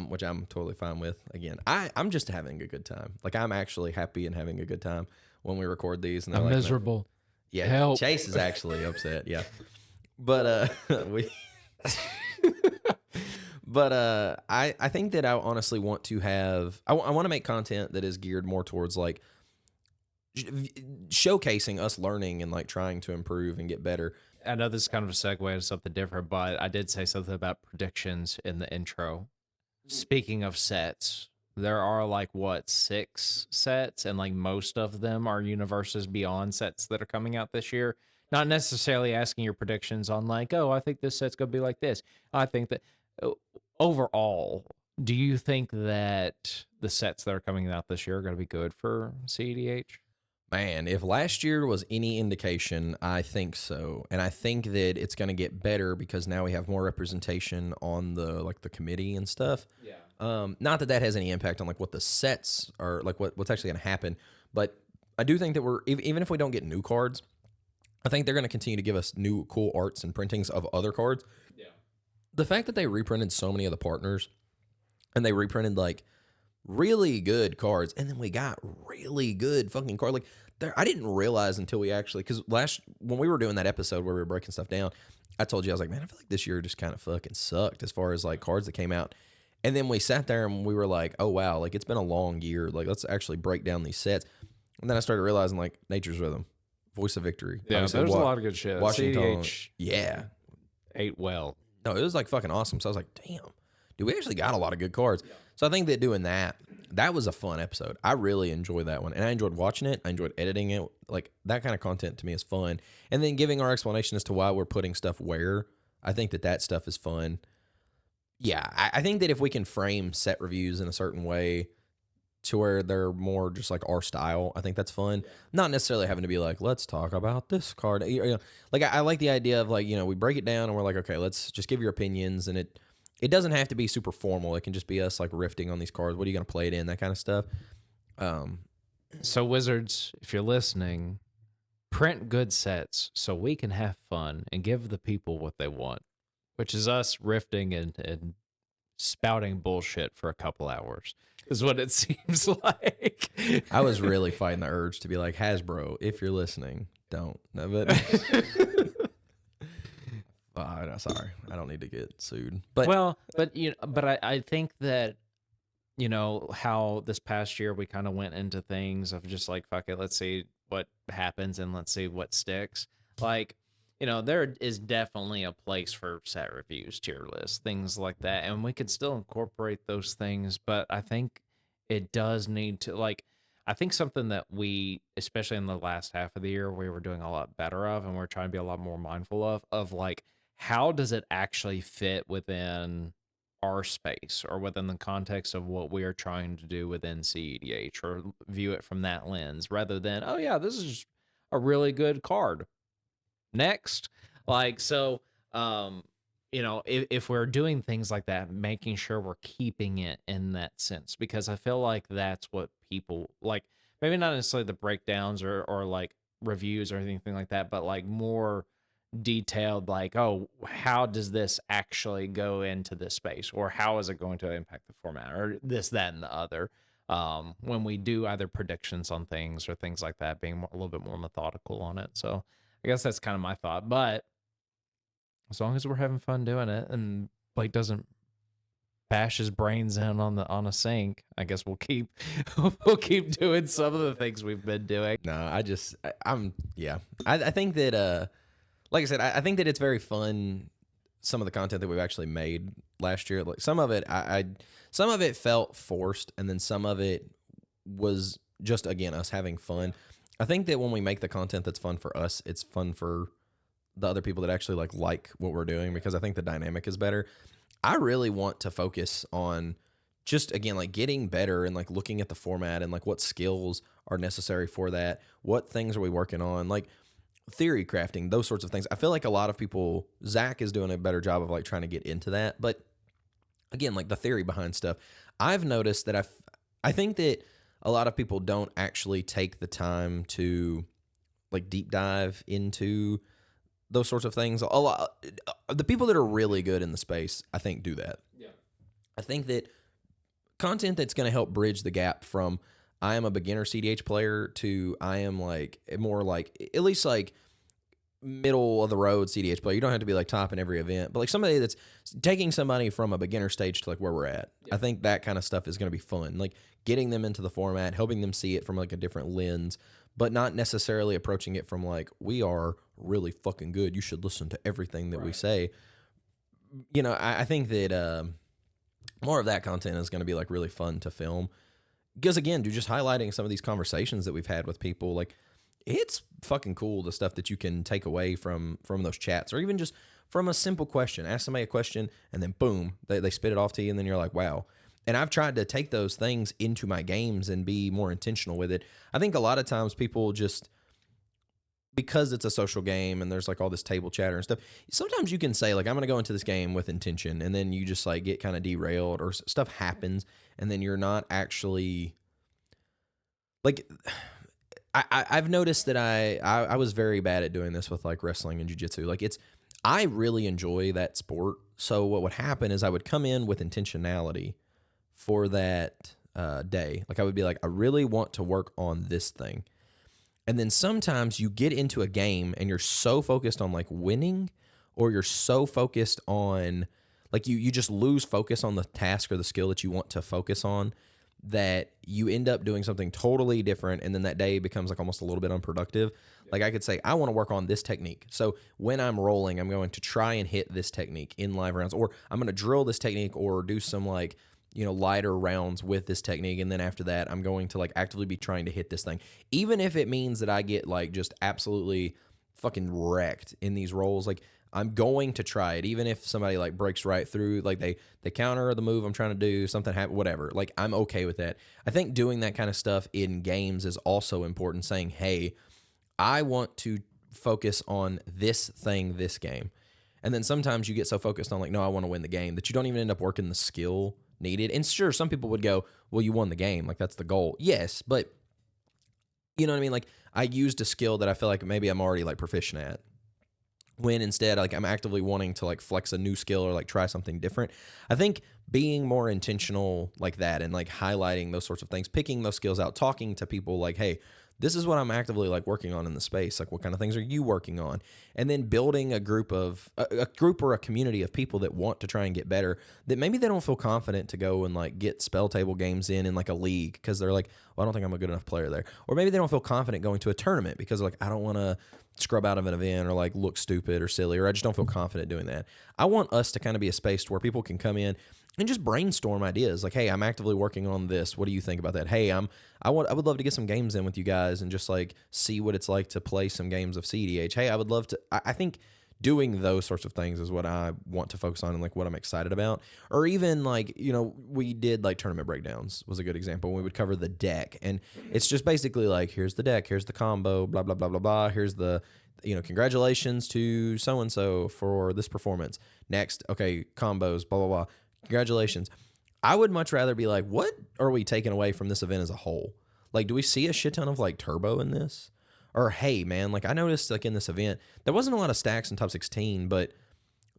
A: which I'm totally fine with. Again, I'm just having a good time. Like, I'm actually happy and having a good time when we record these. And they're
B: I'm
A: like,
B: miserable.
A: yeah,
B: Help.
A: Chase is actually upset. Yeah, but we. But I think that I honestly want to have I want to make content that is geared more towards like showcasing us learning and like trying to improve and get better.
B: I know this is kind of a segue to something different, but I did say something about predictions in the intro. Speaking of sets, there are like what, 6 sets, and like most of them are universes beyond sets that are coming out this year. Not necessarily asking your predictions on like, oh, I think this set's gonna be like this. I think that overall, do you think that the sets that are coming out this year are gonna be good for cEDH?
A: Man, if last year was any indication, I think so. And I think that it's going to get better because now we have more representation on the committee and stuff.
B: Yeah.
A: Not that that has any impact on like what the sets are, like what's actually going to happen, but I do think that even if we don't get new cards, I think they're going to continue to give us new cool arts and printings of other cards.
B: Yeah.
A: The fact that they reprinted so many of the partners and they reprinted like really good cards, and then we got really good fucking cards. Like, I didn't realize until we actually, because when we were doing that episode where we were breaking stuff down, I told you, I was like, man, I feel like this year just kind of fucking sucked as far as like cards that came out. And then we sat there and we were like, oh wow, like it's been a long year. Like, let's actually break down these sets. And then I started realizing like Nature's Rhythm, Voice of Victory.
B: Yeah,
A: obviously,
B: there's a lot of good shit.
A: Washington,
B: cEDH
A: yeah,
B: ate well.
A: no, it was like fucking awesome. So I was like, damn, dude, we actually got a lot of good cards. So I think that doing that was a fun episode. I really enjoyed that one. And I enjoyed watching it. I enjoyed editing it. Like, that kind of content to me is fun. And then giving our explanation as to why we're putting stuff where. I think that stuff is fun. Yeah, I think that if we can frame set reviews in a certain way to where they're more just like our style, I think that's fun. Not necessarily having to be like, let's talk about this card. Like, I like the idea of like, we break it down and we're like, okay, let's just give your opinions, and it doesn't have to be super formal. It can just be us like riffing on these cards. What are you going to play it in? That kind of stuff.
B: So Wizards, if you're listening, print good sets so we can have fun and give the people what they want, which is us riffing and spouting bullshit for a couple hours, is what it seems like.
A: I was really fighting the urge to be like, Hasbro, if you're listening, don't. No, but sorry, I don't need to get sued. But
B: I think that how this past year we kind of went into things of just like, fuck it, let's see what happens and let's see what sticks. Like, there is definitely a place for set reviews, tier lists, things like that, and we could still incorporate those things. But I think it does need to, like, I think something that we, especially in the last half of the year, we were doing a lot better of, and we're trying to be a lot more mindful of like, how does it actually fit within our space or within the context of what we are trying to do within cEDH, or view it from that lens rather than, oh yeah, this is just a really good card. Next. Like, so, if we're doing things like that, making sure we're keeping it in that sense, because I feel like that's what people like, maybe not necessarily the breakdowns or like reviews or anything like that, but like more detailed, like, oh, how does this actually go into this space, or how is it going to impact the format, or this, that, and the other. When we do either predictions on things or things like that, being a little bit more methodical on it. So I guess that's kind of my thought. But as long as we're having fun doing it and Blake doesn't bash his brains in on a sink, I guess we'll keep doing some of the things we've been doing.
A: No, I think that like I said, I think that it's very fun, some of the content that we've actually made last year. Like, some of it some of it felt forced, and then some of it was just, again, us having fun. I think that when we make the content that's fun for us, it's fun for the other people that actually like what we're doing, because I think the dynamic is better. I really want to focus on just, again, like getting better and like looking at the format and like what skills are necessary for that. What things are we working on? Like, theory crafting, those sorts of things. I feel like a lot of people, Zach is doing a better job of like trying to get into that. But again, like the theory behind stuff, I've noticed that I think that a lot of people don't actually take the time to like deep dive into those sorts of things. A lot, the people that are really good in the space, I think, do that.
B: Yeah.
A: I think that content that's going to help bridge the gap from I am a beginner CDH player to I am like more like at least like middle of the road CDH player. You don't have to be like top in every event, but like somebody that's taking somebody from a beginner stage to like where we're at. Yeah. I think that kind of stuff is going to be fun. Like getting them into the format, helping them see it from like a different lens, but not necessarily approaching it from like, we are really fucking good, you should listen to everything that we say. You know, I think that more of that content is going to be like really fun to film. Because again, dude, just highlighting some of these conversations that we've had with people, like it's fucking cool, the stuff that you can take away from those chats, or even just from a simple question. Ask somebody a question and then boom, they spit it off to you, and then you're like, wow. And I've tried to take those things into my games and be more intentional with it. I think a lot of times people just, because it's a social game and there's like all this table chatter and stuff, sometimes you can say like, I'm going to go into this game with intention, and then you just like get kind of derailed or stuff happens, and then you're not actually like, I've noticed that I was very bad at doing this with like wrestling and jiu-jitsu. Like I really enjoy that sport. So what would happen is I would come in with intentionality for that day. Like I would be like, I really want to work on this thing. And then sometimes you get into a game and you're so focused on like winning, or you're so focused on like you just lose focus on the task or the skill that you want to focus on, that you end up doing something totally different, and then that day becomes like almost a little bit unproductive. Like I could say, I want to work on this technique. So when I'm rolling, I'm going to try and hit this technique in live rounds, or I'm going to drill this technique or do some like, you know, lighter rounds with this technique. And then after that, I'm going to like actively be trying to hit this thing. Even if it means that I get like just absolutely fucking wrecked in these rolls, like I'm going to try it. Even if somebody like breaks right through, like they counter the move I'm trying to do, something happen, whatever. Like I'm okay with that. I think doing that kind of stuff in games is also important, saying, hey, I want to focus on this thing, this game. And then sometimes you get so focused on like, no, I want to win the game, that you don't even end up working the skill needed. And sure, some people would go, well, you won the game, like that's the goal. Yes, but you know what I mean? Like I used a skill that I feel like maybe I'm already like proficient at, when instead like I'm actively wanting to like flex a new skill or like try something different. I think being more intentional like that, and like highlighting those sorts of things, picking those skills out, talking to people like, hey, this is what I'm actively like working on in the space. Like what kind of things are you working on? And then building a group or a community of people that want to try and get better, that maybe they don't feel confident to go and like get spell table games in like a league, because they're like, well, I don't think I'm a good enough player there. Or maybe they don't feel confident going to a tournament because like, I don't want to scrub out of an event or like look stupid or silly, or I just don't feel confident doing that. I want us to kind of be a space where people can come in and just brainstorm ideas. Like, hey, I'm actively working on this. What do you think about that? Hey, I would love to get some games in with you guys and just like see what it's like to play some games of cEDH. Hey, I would love to. I think doing those sorts of things is what I want to focus on, and like what I'm excited about. Or even like, you know, we did like tournament breakdowns was a good example. We would cover the deck, and it's just basically like, here's the deck, here's the combo, blah, blah, blah, blah, blah. Here's the, you know, congratulations to so-and-so for this performance. Next, okay, combos, blah, blah, blah. Congratulations. I would much rather be like, what are we taking away from this event as a whole? Like, do we see a shit ton of like turbo in this? Or, hey, man, like I noticed like in this event, there wasn't a lot of stacks in top 16, but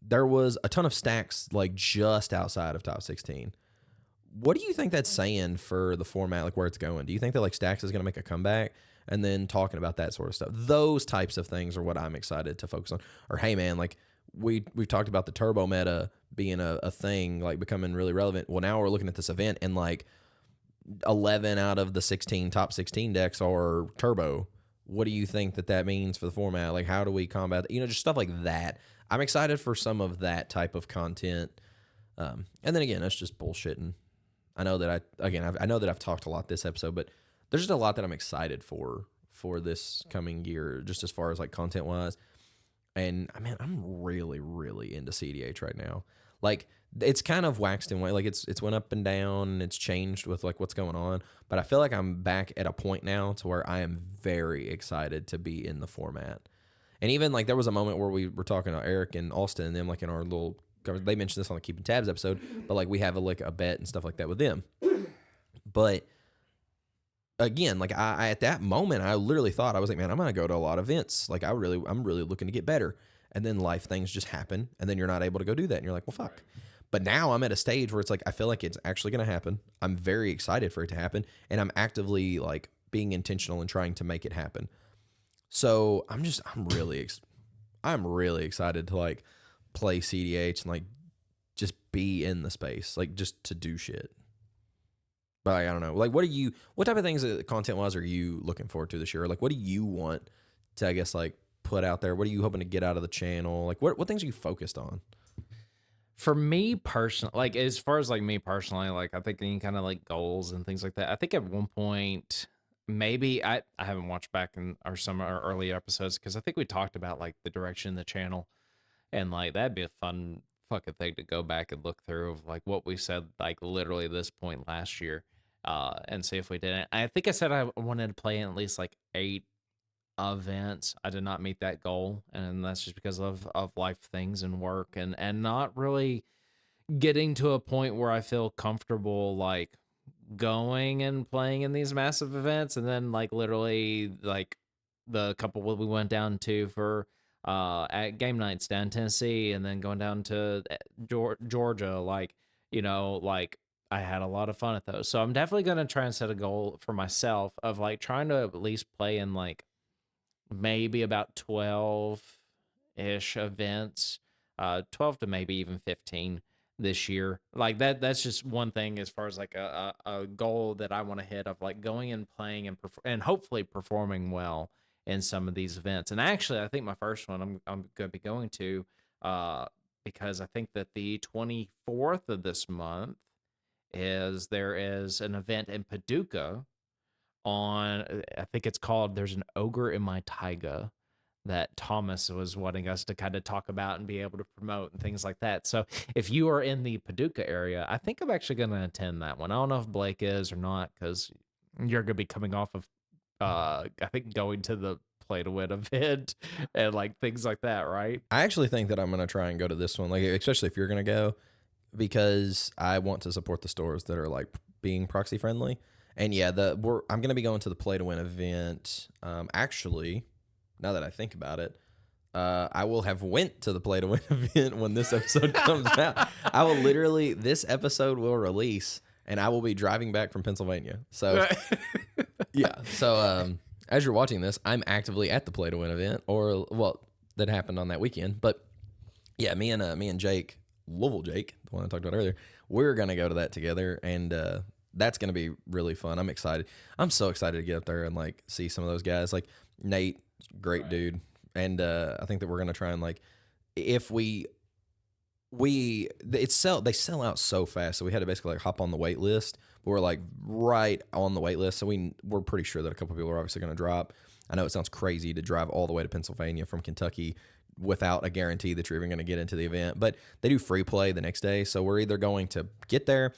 A: there was a ton of stacks like just outside of top 16. What do you think that's saying for the format, like where it's going? Do you think that like stacks is going to make a comeback? And then talking about that sort of stuff. Those types of things are what I'm excited to focus on. Or, hey, man, like we've talked about the turbo meta being a thing, like becoming really relevant. Well, now we're looking at this event, and like 11 out of the top 16 decks are turbo. What do you think that means for the format? Like, how do we combat that? You know, just stuff like that. I'm excited for some of that type of content. And then again, that's just bullshitting. I know that I know that I've talked a lot this episode, but there's just a lot that I'm excited for this coming year, just as far as like content wise. And I mean, I'm really, really into cEDH right now. Like, it's kind of waxed and like it's went up and down, and it's changed with like what's going on. But I feel like I'm back at a point now to where I am very excited to be in the format. And even like there was a moment where we were talking to Eric and Austin and them, like in our little, they mentioned this on the Keeping Tabs episode, but like we have like a bet and stuff like that with them. But again, like I at that moment, I literally thought, I was like, man, I'm going to go to a lot of events. Like I'm really looking to get better. And then life things just happen. And then you're not able to go do that. And you're like, well, fuck. Right. But now I'm at a stage where it's like, I feel like it's actually going to happen. I'm very excited for it to happen. And I'm actively like being intentional and trying to make it happen. So I'm really excited to like play cEDH and like just be in the space, like just to do shit. But like, I don't know, like what type of things content wise are you looking forward to this year? Like what do you want to, I guess, like put out there? What are you hoping to get out of the channel? Like what things are you focused on?
B: For me personally, like as far as like me personally, like I think any kind of like goals and things like that. I think at one point, maybe I haven't watched back in some of our early episodes because I think we talked about like the direction of the channel, and like that'd be a fun fucking thing to go back and look through of like what we said like literally this point last year, and see if we did it. I think I said I wanted to play in at least like 8 events. I did not meet that goal, and that's just because of life things and work and not really getting to a point where I feel comfortable like going and playing in these massive events. And then like literally like the couple we went down to for at game nights down in Tennessee, and then going down to Georgia, like, you know, like I had a lot of fun at those. So I'm definitely going to try and set a goal for myself of like trying to at least play in like maybe about 12-ish events, 12 to maybe even 15 this year. Like that's just one thing as far as like a goal that I want to hit of like going and playing and hopefully performing well in some of these events. And actually, I think my first one I'm going to be going to, because I think that the 24th of this month there is an event in Paducah on, I think it's called There's an Ogre in My Taiga, that Thomas was wanting us to kind of talk about and be able to promote and things like that. So if you are in the Paducah area, I think I'm actually going to attend that one. I don't know if Blake is or not, because you're going to be coming off of, I think, going to the Play to Win event and like things like that, right?
A: I actually think that I'm going to try and go to this one, like especially if you're going to go, because I want to support the stores that are like being proxy friendly. And yeah, I'm going to be going to the Play to Win event. Actually, now that I think about it, I will have went to the Play to Win event when this episode comes out. This episode will release, and I will be driving back from Pennsylvania. So, yeah. So, as you're watching this, I'm actively at the Play to Win event, that happened on that weekend. But yeah, me and Jake, Louisville Jake, the one I talked about earlier, we're gonna go to that together, and that's gonna be really fun. I'm excited. I'm so excited to get up there and like see some of those guys. Like Nate, great dude, and I think that we're gonna try and like, if they sell out so fast, so we had to basically like hop on the wait list. But we're like right on the wait list, so we're pretty sure that a couple people are obviously gonna drop. I know it sounds crazy to drive all the way to Pennsylvania from Kentucky without a guarantee that you're even going to get into the event, but they do free play the next day. So we're either going to get there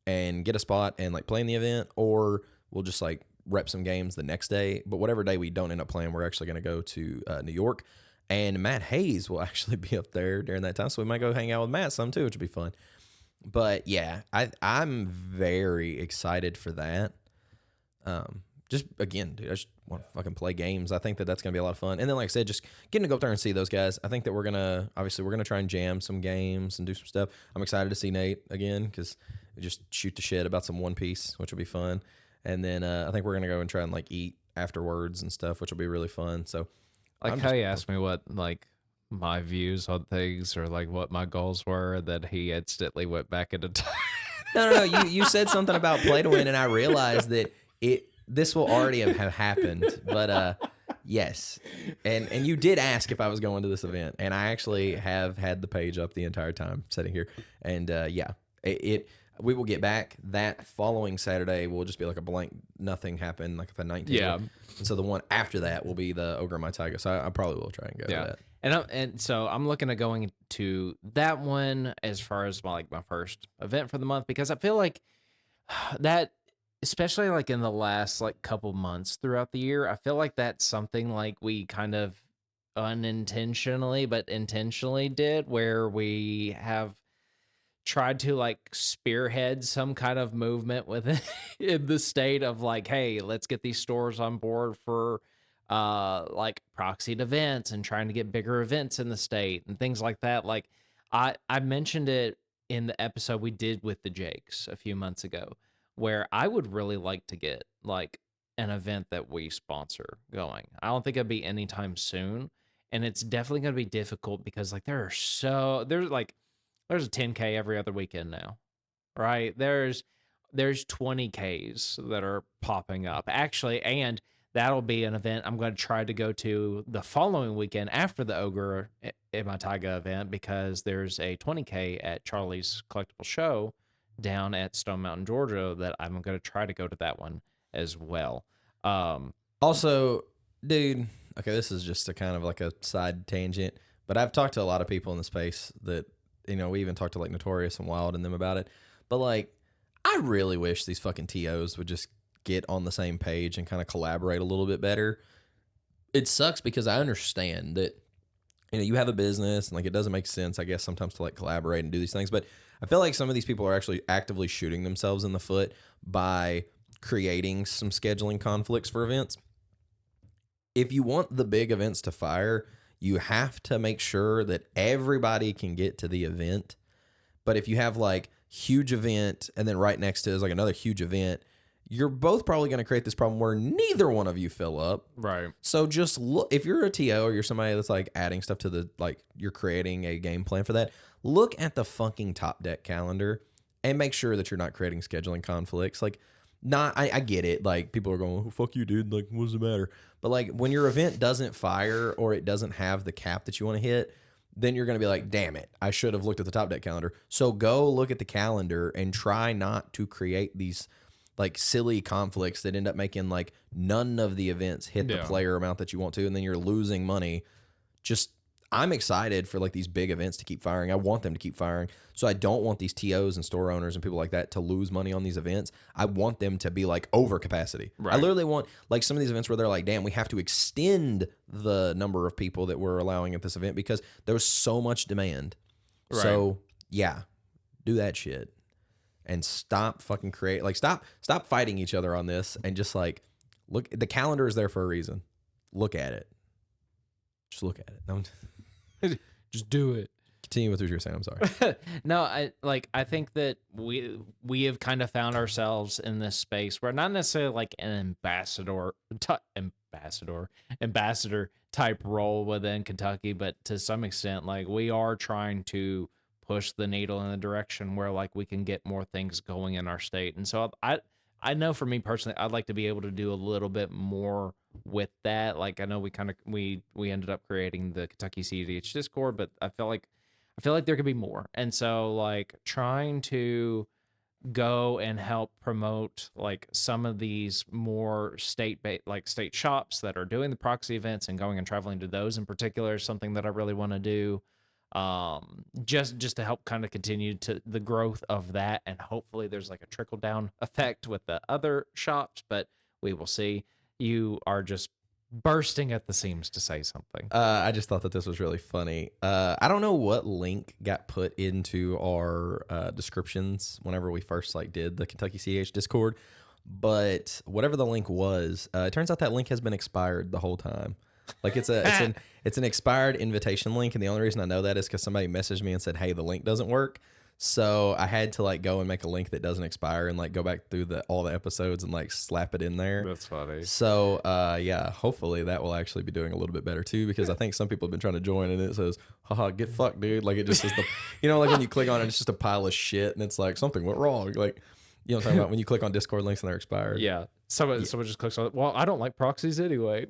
A: and get a spot and like play in the event, or we'll just like rep some games the next day. But whatever day we don't end up playing, we're actually going to go to New York, and Matt Hayes will actually be up there during that time. So we might go hang out with Matt some too, which will be fun. But yeah, I'm very excited for that. Just again, dude, I just want to fucking play games. I think that that's going to be a lot of fun. And then, like I said, just getting to go up there and see those guys. I think that we're going to try and jam some games and do some stuff. I'm excited to see Nate again, because we just shoot the shit about some One Piece, which will be fun. And then I think we're going to go and try and like eat afterwards and stuff, which will be really fun. So,
B: like how you asked me what like my views on things or like what my goals were, that he instantly went back into time.
A: No. You said something about Play to Win, and I realized that this will already have happened, but yes. And you did ask if I was going to this event, and I actually have had the page up the entire time sitting here. And yeah, we will get back. That following Saturday will just be like a blank, nothing happened, like the 19th.
B: Yeah.
A: And so the one after that will be the Ogre in My Taiga. So I probably will try and go to that.
B: And so I'm looking at going to that one as far as my first event for the month, because I feel like that, especially like in the last like couple months throughout the year, I feel like that's something like we kind of unintentionally but intentionally did, where we have tried to like spearhead some kind of movement within in the state of like, hey, let's get these stores on board for like proxied events and trying to get bigger events in the state and things like that. Like I mentioned it in the episode we did with the Jakes a few months ago, where I would really like to get like an event that we sponsor going. I don't think it'd be anytime soon, and it's definitely going to be difficult because like there's a 10K every other weekend now, right? There's 20Ks that are popping up actually, and that'll be an event I'm going to try to go to the following weekend after the Ogre in my Taiga event, because there's a 20K at Charlie's Collectible Show down at Stone Mountain, Georgia, that I'm going to try to go to that one as well.
A: Also, dude, okay, this is just a kind of like a side tangent, but I've talked to a lot of people in the space that, we even talked to like Notorious and Wild and them about it. But like, I really wish these fucking TOs would just get on the same page and kind of collaborate a little bit better. It sucks because I understand that, you have a business and like it doesn't make sense, I guess, sometimes to like collaborate and do these things. But I feel like some of these people are actually actively shooting themselves in the foot by creating some scheduling conflicts for events. If you want the big events to fire, you have to make sure that everybody can get to the event. But if you have like huge event and then right next to it is like another huge event, you're both probably going to create this problem where neither one of you fill up.
B: Right.
A: So just look, if you're a TO or you're somebody that's like adding stuff to the, like you're creating a game plan for that, look at the fucking top deck calendar and make sure that you're not creating scheduling conflicts. Like, I get it. Like, people are going, oh, fuck you, dude. Like, what does it matter? But like, when your event doesn't fire or it doesn't have the cap that you want to hit, then you're going to be like, damn it, I should have looked at the top deck calendar. So go look at the calendar and try not to create these like silly conflicts that end up making like none of the events hit the player amount that you want to, and then you're losing money. Just, I'm excited for like these big events to keep firing. I want them to keep firing. So I don't want these TOs and store owners and people like that to lose money on these events. I want them to be like over capacity. Right. I literally want like some of these events where they're like, damn, we have to extend the number of people that we're allowing at this event because there was so much demand. Right. So yeah, do that shit and stop fucking stop fighting each other on this and just like look. The calendar is there for a reason. Look at it. Just look at it. No.
B: Just do it.
A: Continue with what you were saying. I'm sorry.
B: No, I think that we have kind of found ourselves in this space where not necessarily like an ambassador type role within Kentucky, but to some extent, like we are trying to push the needle in the direction where like we can get more things going in our state. And so I know for me personally, I'd like to be able to do a little bit more with that. Like I know we ended up creating the Kentucky cEDH Discord, but I feel like there could be more. And so like trying to go and help promote like some of these more state shops that are doing the proxy events and going and traveling to those in particular is something that I really want to do. Just to help kind of continue to the growth of that, and hopefully there's like a trickle down effect with the other shops, but we will see. You are just bursting at the seams to say something.
A: I just thought that this was really funny. I don't know what link got put into our descriptions whenever we first like did the Kentucky cEDH Discord, but whatever the link was, it turns out that link has been expired the whole time. Like it's an expired invitation link, and the only reason I know that is because somebody messaged me and said, "Hey, the link doesn't work." So I had to like go and make a link that doesn't expire and like go back through all the episodes and like slap it in there.
B: That's funny.
A: So yeah, hopefully that will actually be doing a little bit better too, because I think some people have been trying to join and it says, "Haha, get fucked, dude." Like it just is like when you click on it, it's just a pile of shit and it's like something went wrong. Like, you know what I'm talking about when you click on Discord links and they're expired.
B: Yeah. Someone just clicks on it. Well, I don't like proxies anyway.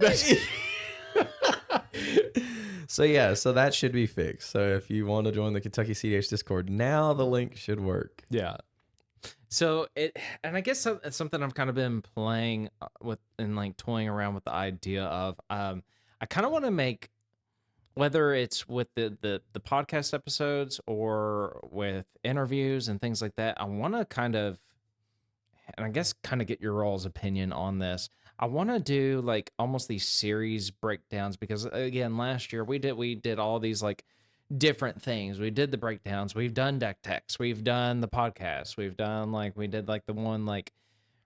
A: So yeah, so that should be fixed. So if you want to join the Kentucky cEDH Discord, now the link should work.
B: Yeah. So and I guess it's something I've kind of been playing with and like toying around with the idea of. I kind of want to make, whether it's with the podcast episodes or with interviews and things like that, I want to kind of and I guess kind of get your all's opinion on this. I want to do like almost these series breakdowns because again, last year we did all these like different things. We did the breakdowns, we've done deck techs, we've done the podcast, we've done like we did like the one like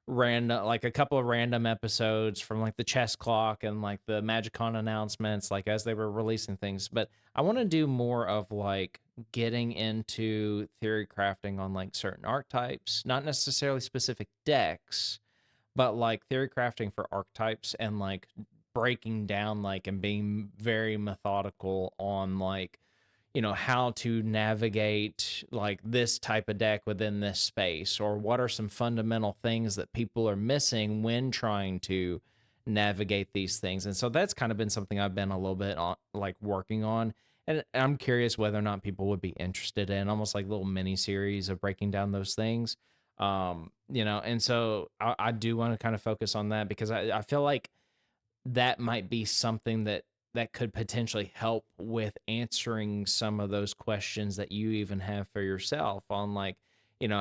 B: random like a couple of random episodes from like the chess clock and like the magicon announcements like as they were releasing things, but I want to do more of like getting into theory crafting on like certain archetypes, not necessarily specific decks, but like theory crafting for archetypes and like breaking down like and being very methodical on like how to navigate like this type of deck within this space, or what are some fundamental things that people are missing when trying to navigate these things. And so that's kind of been something I've been a little bit on, like working on. And I'm curious whether or not people would be interested in almost like little mini series of breaking down those things. And so I do want to kind of focus on that because I feel like that might be something that could potentially help with answering some of those questions that you even have for yourself on like,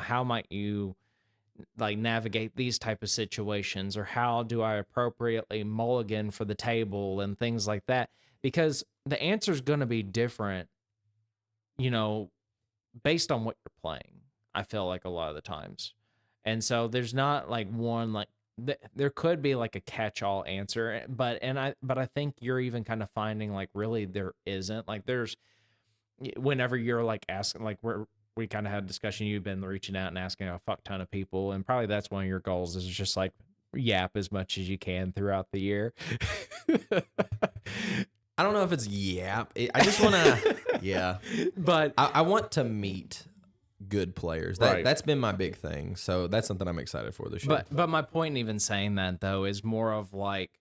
B: how might you like navigate these type of situations, or how do I appropriately mulligan for the table and things like that, because the answer is going to be different, you know, based on what you're playing. I feel like a lot of the times. And so there's not like one like there could be like a catch-all answer, but I think you're even kind of finding like really there isn't. Like there's whenever you're like asking like we kind of had a discussion, you've been reaching out and asking a fuck ton of people, and probably that's one of your goals is just like yap as much as you can throughout the year.
A: I don't know if it's yap. I just want to, yeah.
B: But
A: I want to meet good players.
B: Right.
A: That's been my big thing. So that's something I'm excited for this year.
B: But my point in even saying that though is more of like,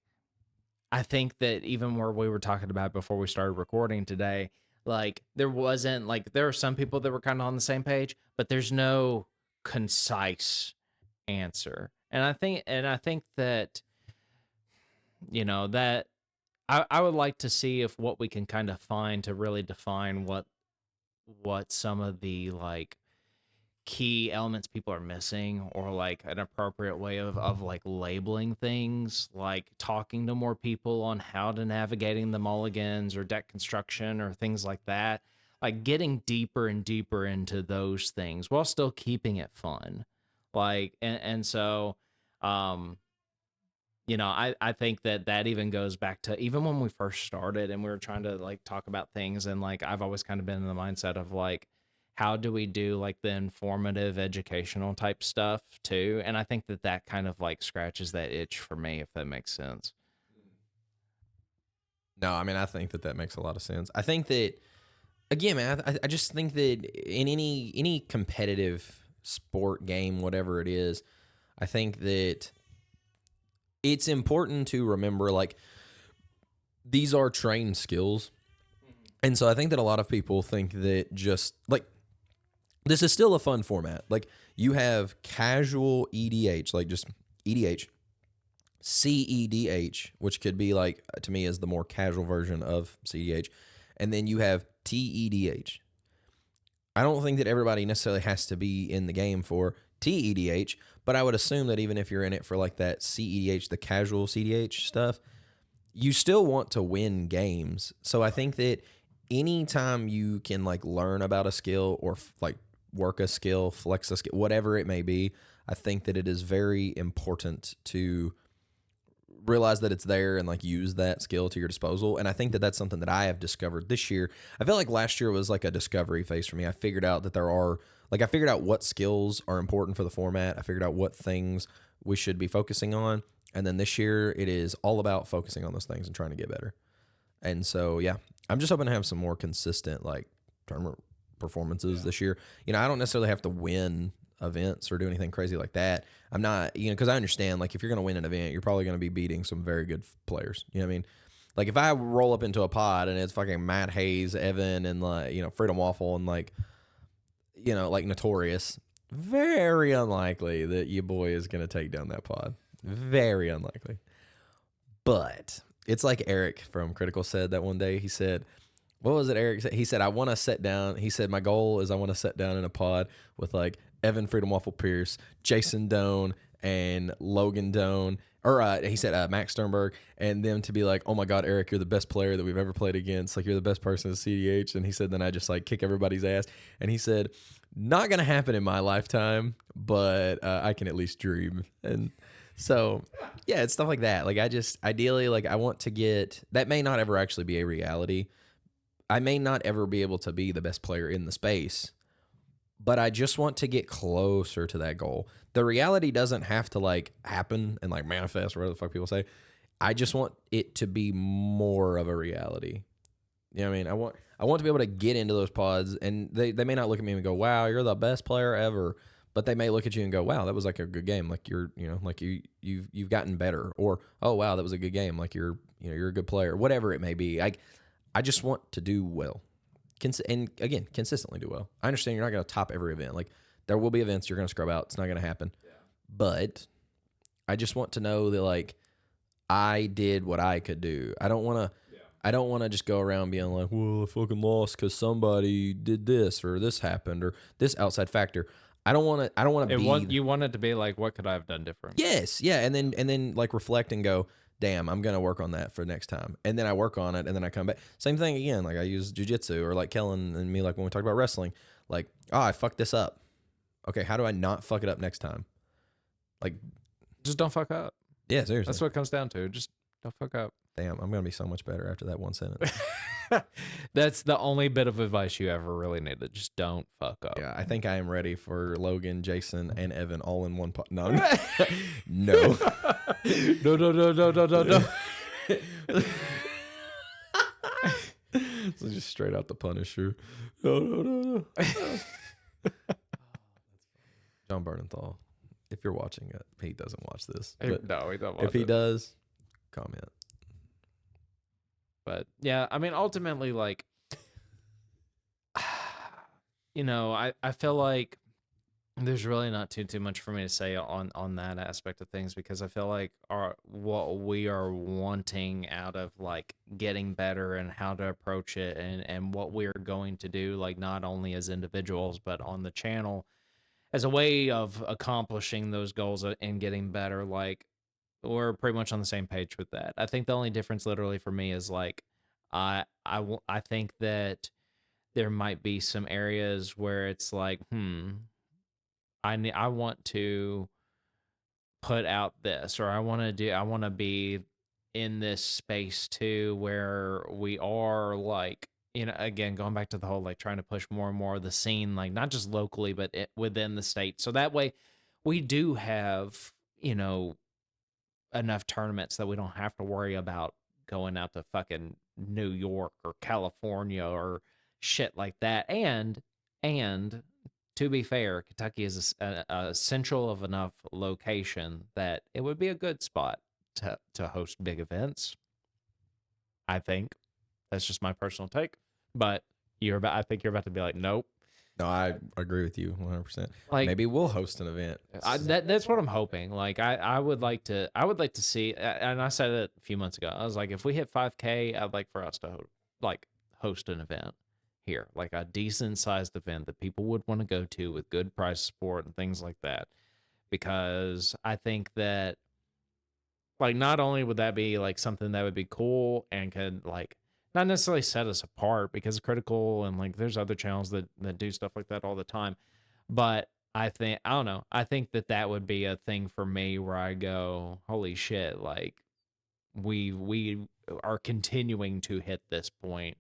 B: I think that even where we were talking about before we started recording today, like there wasn't like there are some people that were kind of on the same page, but there's no concise answer. And I think that that I would like to see if what we can kind of find to really define what some of the like key elements people are missing, or like an appropriate way of like labeling things, like talking to more people on how to navigating the mulligans or deck construction or things like that, like getting deeper and deeper into those things while still keeping it fun. Like and so I think that even goes back to even when we first started and we were trying to like talk about things, and like I've always kind of been in the mindset of like, how do we do like the informative educational type stuff too? And I think that kind of like scratches that itch for me, if that makes sense.
A: No, I mean, I think that makes a lot of sense. I think that, again, man, I just think that in any competitive sport game, whatever it is, I think that it's important to remember, like, these are trained skills. And so I think that a lot of people think that just, like, this is still a fun format. Like, you have casual EDH, like just EDH, cEDH, which could be like, to me, is the more casual version of cEDH. And then you have TEDH. I don't think that everybody necessarily has to be in the game for TEDH, but I would assume that even if you're in it for like that cEDH, the casual cEDH stuff, you still want to win games. So I think that anytime you can like learn about a skill or like work a skill, flex a skill, whatever it may be, I think that it is very important to realize that it's there and like use that skill to your disposal. And I think that that's something that I have discovered this year. I felt like last year was like a discovery phase for me. I figured out that I figured out what skills are important for the format. I figured out what things we should be focusing on. And then this year it is all about focusing on those things and trying to get better. And so, yeah, I'm just hoping to have some more consistent like tournament performances this year. I don't necessarily have to win events or do anything crazy like that. I'm not, because I understand, like, if you're going to win an event, you're probably going to be beating some very good players. You know what I mean? Like, if I roll up into a pod and it's fucking Matt Hayes, Evan, and, like, Freedom Waffle and, like, like Notorious, very unlikely that your boy is going to take down that pod. Very unlikely. But it's like Eric from Critical said that one day. He said, what was it Eric said? He said, I want to set down. He said, my goal is I want to set down in a pod with, like, Evan Freedom Waffle Pierce, Jason Doan, and Logan Doan, or he said Max Sternberg, and them to be like, oh my God, Eric, you're the best player that we've ever played against. Like, you're the best person at CEDH. And he said, then I just like kick everybody's ass. And he said, not going to happen in my lifetime, but I can at least dream. And so, yeah, it's stuff like that. Like, I just, ideally, like, I want to get, that may not ever actually be a reality. I may not ever be able to be the best player in the space, but I just want to get closer to that goal. The reality doesn't have to like happen and like manifest or whatever the fuck people say. I just want it to be more of a reality. You know what I mean? I want to be able to get into those pods, and they may not look at me and go, wow, you're the best player ever. But they may look at you and go, wow, that was like a good game. Like you've gotten better. Or, oh wow, that was a good game. Like you're a good player. Whatever it may be. I just want to do well. And again, consistently do well. I understand you're not going to top every event. Like, there will be events you're going to scrub out. It's not going to happen. Yeah. But I just want to know that, like, I did what I could do. I don't want to just go around being like, well, I fucking lost because somebody did this or this happened or this outside factor. I don't want to be.
B: You want it to be like, what could I have done different?
A: Yes, yeah, and then like reflect and go, damn, I'm gonna work on that for next time, and then I work on it, and then I come back. Same thing again. Like I use jiu-jitsu, or like Kellen and me, like when we talk about wrestling. Like, oh, I fucked this up. Okay, how do I not fuck it up next time? Like,
B: just don't fuck up.
A: Yeah, seriously.
B: That's what it comes down to. Just don't fuck up.
A: Damn, I'm gonna be so much better after that one sentence.
B: That's the only bit of advice you ever really needed. Just don't fuck up.
A: Yeah, I think I am ready for Logan, Jason, and Evan all in one pot. No, no, no. So just straight out the Punisher. No. John Bernenthal, if you're watching it, he doesn't watch this.
B: No, he doesn't watch it.
A: If he does, comment.
B: But yeah, I mean, ultimately, like, I feel like there's really not too much for me to say on that aspect of things, because I feel like what we are wanting out of like getting better and how to approach it and what we're going to do, like not only as individuals but on the channel as a way of accomplishing those goals and getting better, like we're pretty much on the same page with that. I think the only difference literally for me is like I think that there might be some areas where it's like, I want to put out this, or I want to be in this space too, where we are like, again, going back to the whole, like trying to push more and more of the scene, like not just locally, but within the state. So that way we do have, enough tournaments that we don't have to worry about going out to fucking New York or California or shit like that. And to be fair, Kentucky is a central of enough location that it would be a good spot to host big events. I think that's just my personal take, but I think you're about to be like, nope.
A: No, I agree with you 100%.
B: Like,
A: maybe we'll host an event.
B: That's what I'm hoping. Like I would like to see, and I said it a few months ago. I was like, if we hit 5K, I'd like for us to host an event here, like a decent sized event that people would want to go to with good price support and things like that. Because I think that, like, not only would that be like something that would be cool and could like not necessarily set us apart, because Critical and like there's other channels that do stuff like that all the time, but I think that would be a thing for me where I go, holy shit, like we are continuing to hit this point.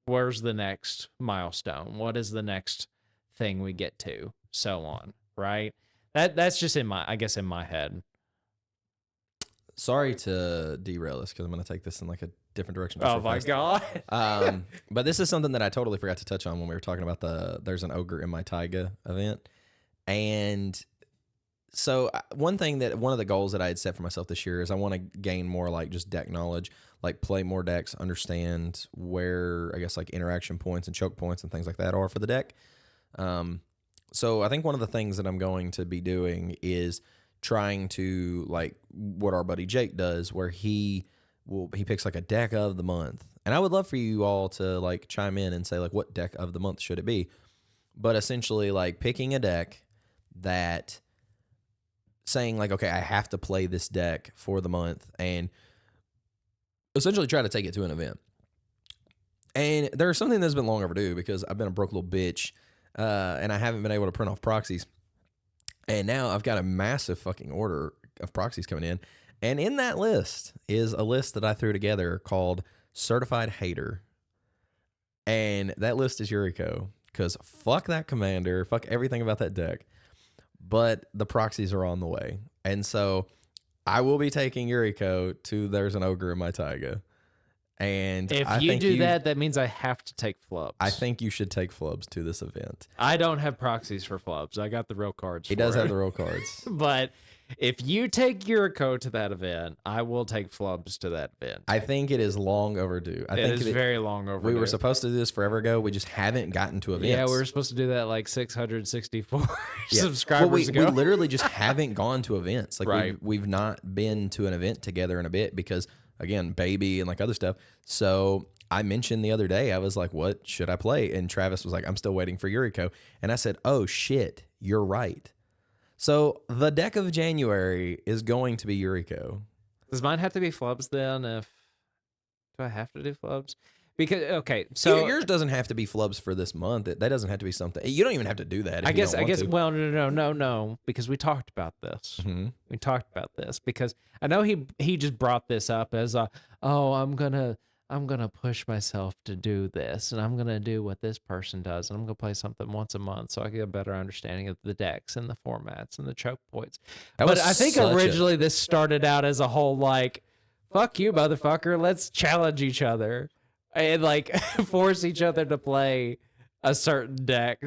B: Where's the next milestone? What is the next thing we get to? So on, right? That's just in my head.
A: Sorry to derail this, because I'm going to take this in like a different direction.
B: Oh my God.
A: But this is something that I totally forgot to touch on when we were talking about there's an Ogre in my Taiga event. And so one of the goals that I had set for myself this year is I want to gain more like just deck knowledge, like play more decks, understand where I guess like interaction points and choke points and things like that are for the deck. So I think one of the things that I'm going to be doing is trying to like what our buddy Jake does, where he picks like a deck of the month. And I would love for you all to like chime in and say like what deck of the month should it be. But essentially like picking a deck that saying like, okay, I have to play this deck for the month and essentially try to take it to an event. And there's something that's been long overdue because I've been a broke little bitch and I haven't been able to print off proxies. And now I've got a massive fucking order of proxies coming in. And in that list is a list that I threw together called Certified Hater. And that list is Yuriko. Because fuck that commander. Fuck everything about that deck. But the proxies are on the way. And so I will be taking Yuriko to There's an Ogre in my Taiga. And
B: if you do that, that means I have to take flubs.
A: I think you should take flubs to this event.
B: I don't have proxies for flubs. I got the real cards.
A: He does have the real cards.
B: But if you take Yuriko to that event, I will take flubs to that event.
A: I think it is long overdue. I think
B: it is very long overdue.
A: We were supposed to do this forever ago. We just haven't gotten to events.
B: Yeah, we were supposed to do that like 664 subscribers ago.
A: We literally just haven't gone to events. Like
B: right.
A: we've not been to an event together in a bit because, again, baby and like other stuff. So I mentioned the other day, I was like, what should I play? And Travis was like, I'm still waiting for Yuriko. And I said, oh shit, you're right. So the deck of January is going to be Yuriko.
B: Does mine have to be flubs then? Do I have to do flubs? Because okay, so
A: yours doesn't have to be flubs for this month. That doesn't have to be something. You don't even have to do that.
B: I guess. Well, no, because we talked about this.
A: Mm-hmm.
B: We talked about this because I know he just brought this up as I'm gonna push myself to do this, and I'm gonna do what this person does, and I'm gonna play something once a month so I get a better understanding of the decks and the formats and the choke points. But I think originally this started out as a whole like, fuck you, motherfucker, let's challenge each other and like force each other to play a certain deck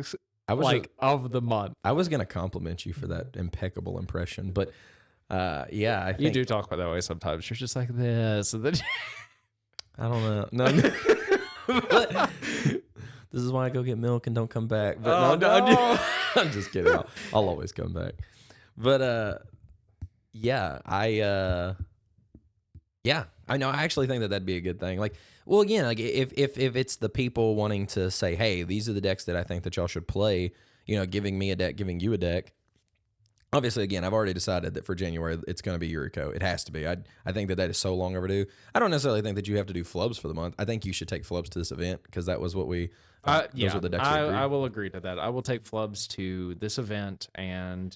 B: of the month.
A: I was gonna compliment you for that impeccable impression, but yeah, I think
B: you do talk that way sometimes. You're just like this, and then
A: I don't know. No. This is why I go get milk and don't come back. But no. I'm just kidding. I'll always come back. But yeah, I know. I actually think that'd be a good thing. Like, well, again, like if it's the people wanting to say, hey, these are the decks that I think that y'all should play. You know, giving me a deck, giving you a deck. Obviously, again, I've already decided that for January, it's going to be Yuriko. It has to be. I think that is so long overdue. I don't necessarily think that you have to do flubs for the month. I think you should take flubs to this event because that was what we. Those were the decks.
B: I will agree to that. I will take flubs to this event, and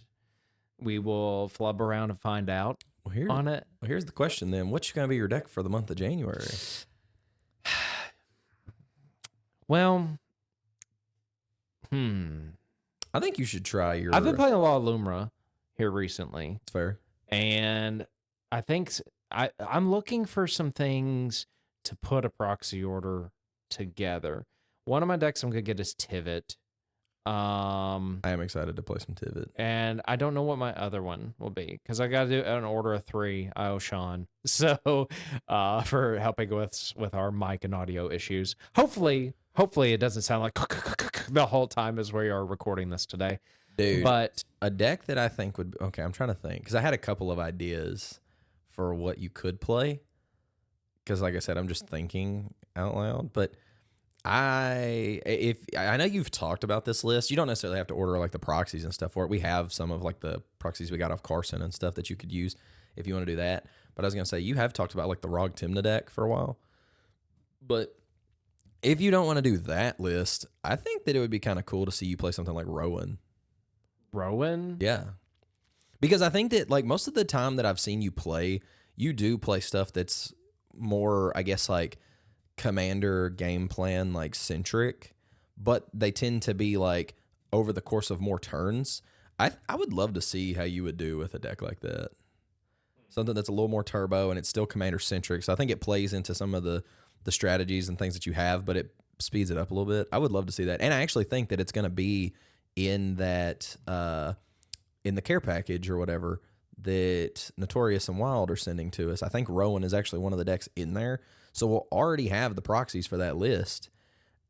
B: we will flub around and find out on it.
A: Well, here's the question then: what's going to be your deck for the month of January?
B: Well,
A: I think you should try your.
B: I've been playing a lot of Lumra here recently.
A: It's fair.
B: And I think I'm looking for some things to put a proxy order together. One of my decks I'm going to get is Tivit.
A: I am excited to play some Tivit.
B: And I don't know what my other one will be because I got to do an order of 3. I owe Sean. So for helping with our mic and audio issues. Hopefully it doesn't sound like the whole time as we are recording this today.
A: Dude,
B: but
A: a deck that I think would... Okay, I'm trying to think. Because I had a couple of ideas for what you could play. Because like I said, I'm just thinking out loud. But I know you've talked about this list. You don't necessarily have to order like the proxies and stuff for it. We have some of like the proxies we got off Carson and stuff that you could use if you want to do that. But I was going to say, you have talked about like the Rog Timna deck for a while. But if you don't want to do that list, I think that it would be kind of cool to see you play something like Rowan.
B: Rowan?
A: Yeah. Because I think that like most of the time that I've seen you play, you do play stuff that's more, I guess, like commander game plan like centric, but they tend to be like over the course of more turns. I would love to see how you would do with a deck like that. Something that's a little more turbo and it's still commander centric. So I think it plays into some of the strategies and things that you have, but it speeds it up a little bit. I would love to see that. And I actually think that it's going to be in that in the care package or whatever that Notorious and Wild are sending to us. I think Rowan is actually one of the decks in there. So we'll already have the proxies for that list.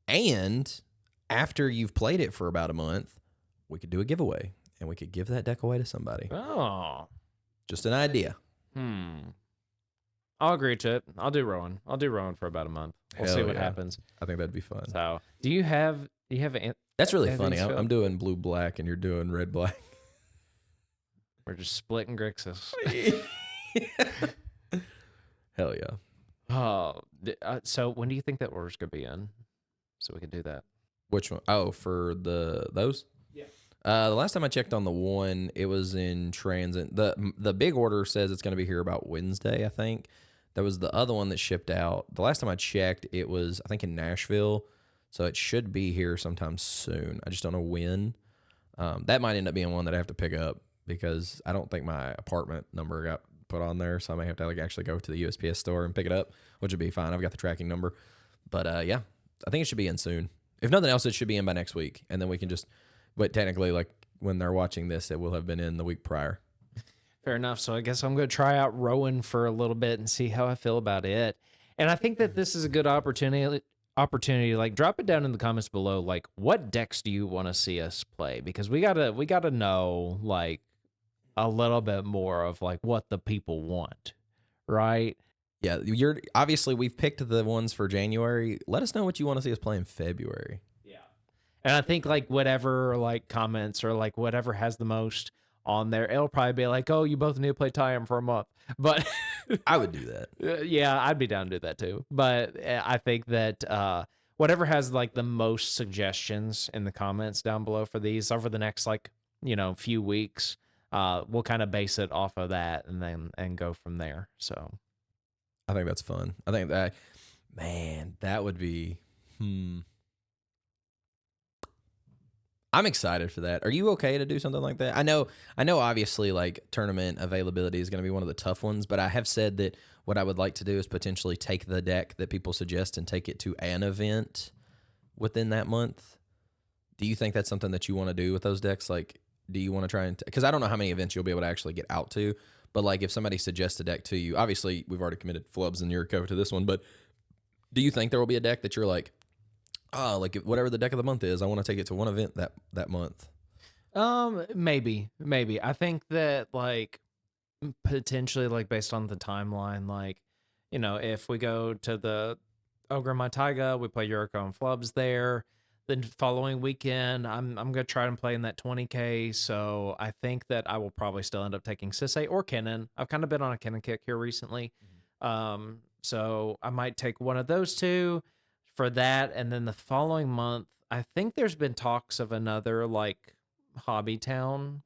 A: And after you've played it for about a month, we could do a giveaway and we could give that deck away to somebody.
B: Oh.
A: Just an idea.
B: I'll agree to it. I'll do Rowan. I'll do Rowan for about a month. We'll see what happens.
A: I think that'd be fun.
B: So, do you have
A: That's really funny. I'm doing blue black and you're doing red black.
B: We're just splitting Grixis.
A: Hell yeah.
B: Oh, so when do you think that order's gonna be in? So we can do that.
A: Which one? Oh, for those?
B: Yeah.
A: The last time I checked on the one, it was in transit. The big order says it's going to be here about Wednesday, I think. There was the other one that shipped out. The last time I checked, it was, I think, in Nashville. So it should be here sometime soon. I just don't know when. That might end up being one that I have to pick up because I don't think my apartment number got put on there. So I may have to like actually go to the USPS store and pick it up, which would be fine. I've got the tracking number. But yeah, I think it should be in soon. If nothing else, it should be in by next week. And then we can just, but technically, like when they're watching this, it will have been in the week prior.
B: Fair enough. So I guess I'm going to try out Rowan for a little bit and see how I feel about it. And I think that this is a good opportunity. Like, drop it down in the comments below. Like, what decks do you want to see us play? Because we gotta know like a little bit more of like what the people want, right?
A: Yeah, you're obviously we've picked the ones for January. Let us know what you want to see us play in February.
B: Yeah. And I think like whatever like comments or like whatever has the most on there, it'll probably be like, oh, you both need to play Time for a month. But
A: I would do that.
B: yeah, I'd be down to do that too. But I think that whatever has like the most suggestions in the comments down below for these over the next like, few weeks, we'll kind of base it off of that and go from there. So
A: I think that's fun. I think that, man, that would be, I'm excited for that. Are you okay to do something like that? I know obviously like tournament availability is going to be one of the tough ones, but I have said that what I would like to do is potentially take the deck that people suggest and take it to an event within that month. Do you think that's something that you want to do with those decks? Like, do you want to try and, because I don't know how many events you'll be able to actually get out to, but like if somebody suggests a deck to you, obviously we've already committed Flubs and Yuriko to this one, but do you think there will be a deck that you're like, oh, like whatever the deck of the month is, I want to take it to one event that month?
B: maybe. I think that like potentially like based on the timeline, like, if we go to the Ogre My Taiga, we play Yuriko and Flubs there. Then following weekend, I'm gonna try and play in that 20K. So I think that I will probably still end up taking Sisei or Kennen. I've kind of been on a Kennen kick here recently. So I might take one of those two for that. And then the following month, I think there's been talks of another like Hobby Town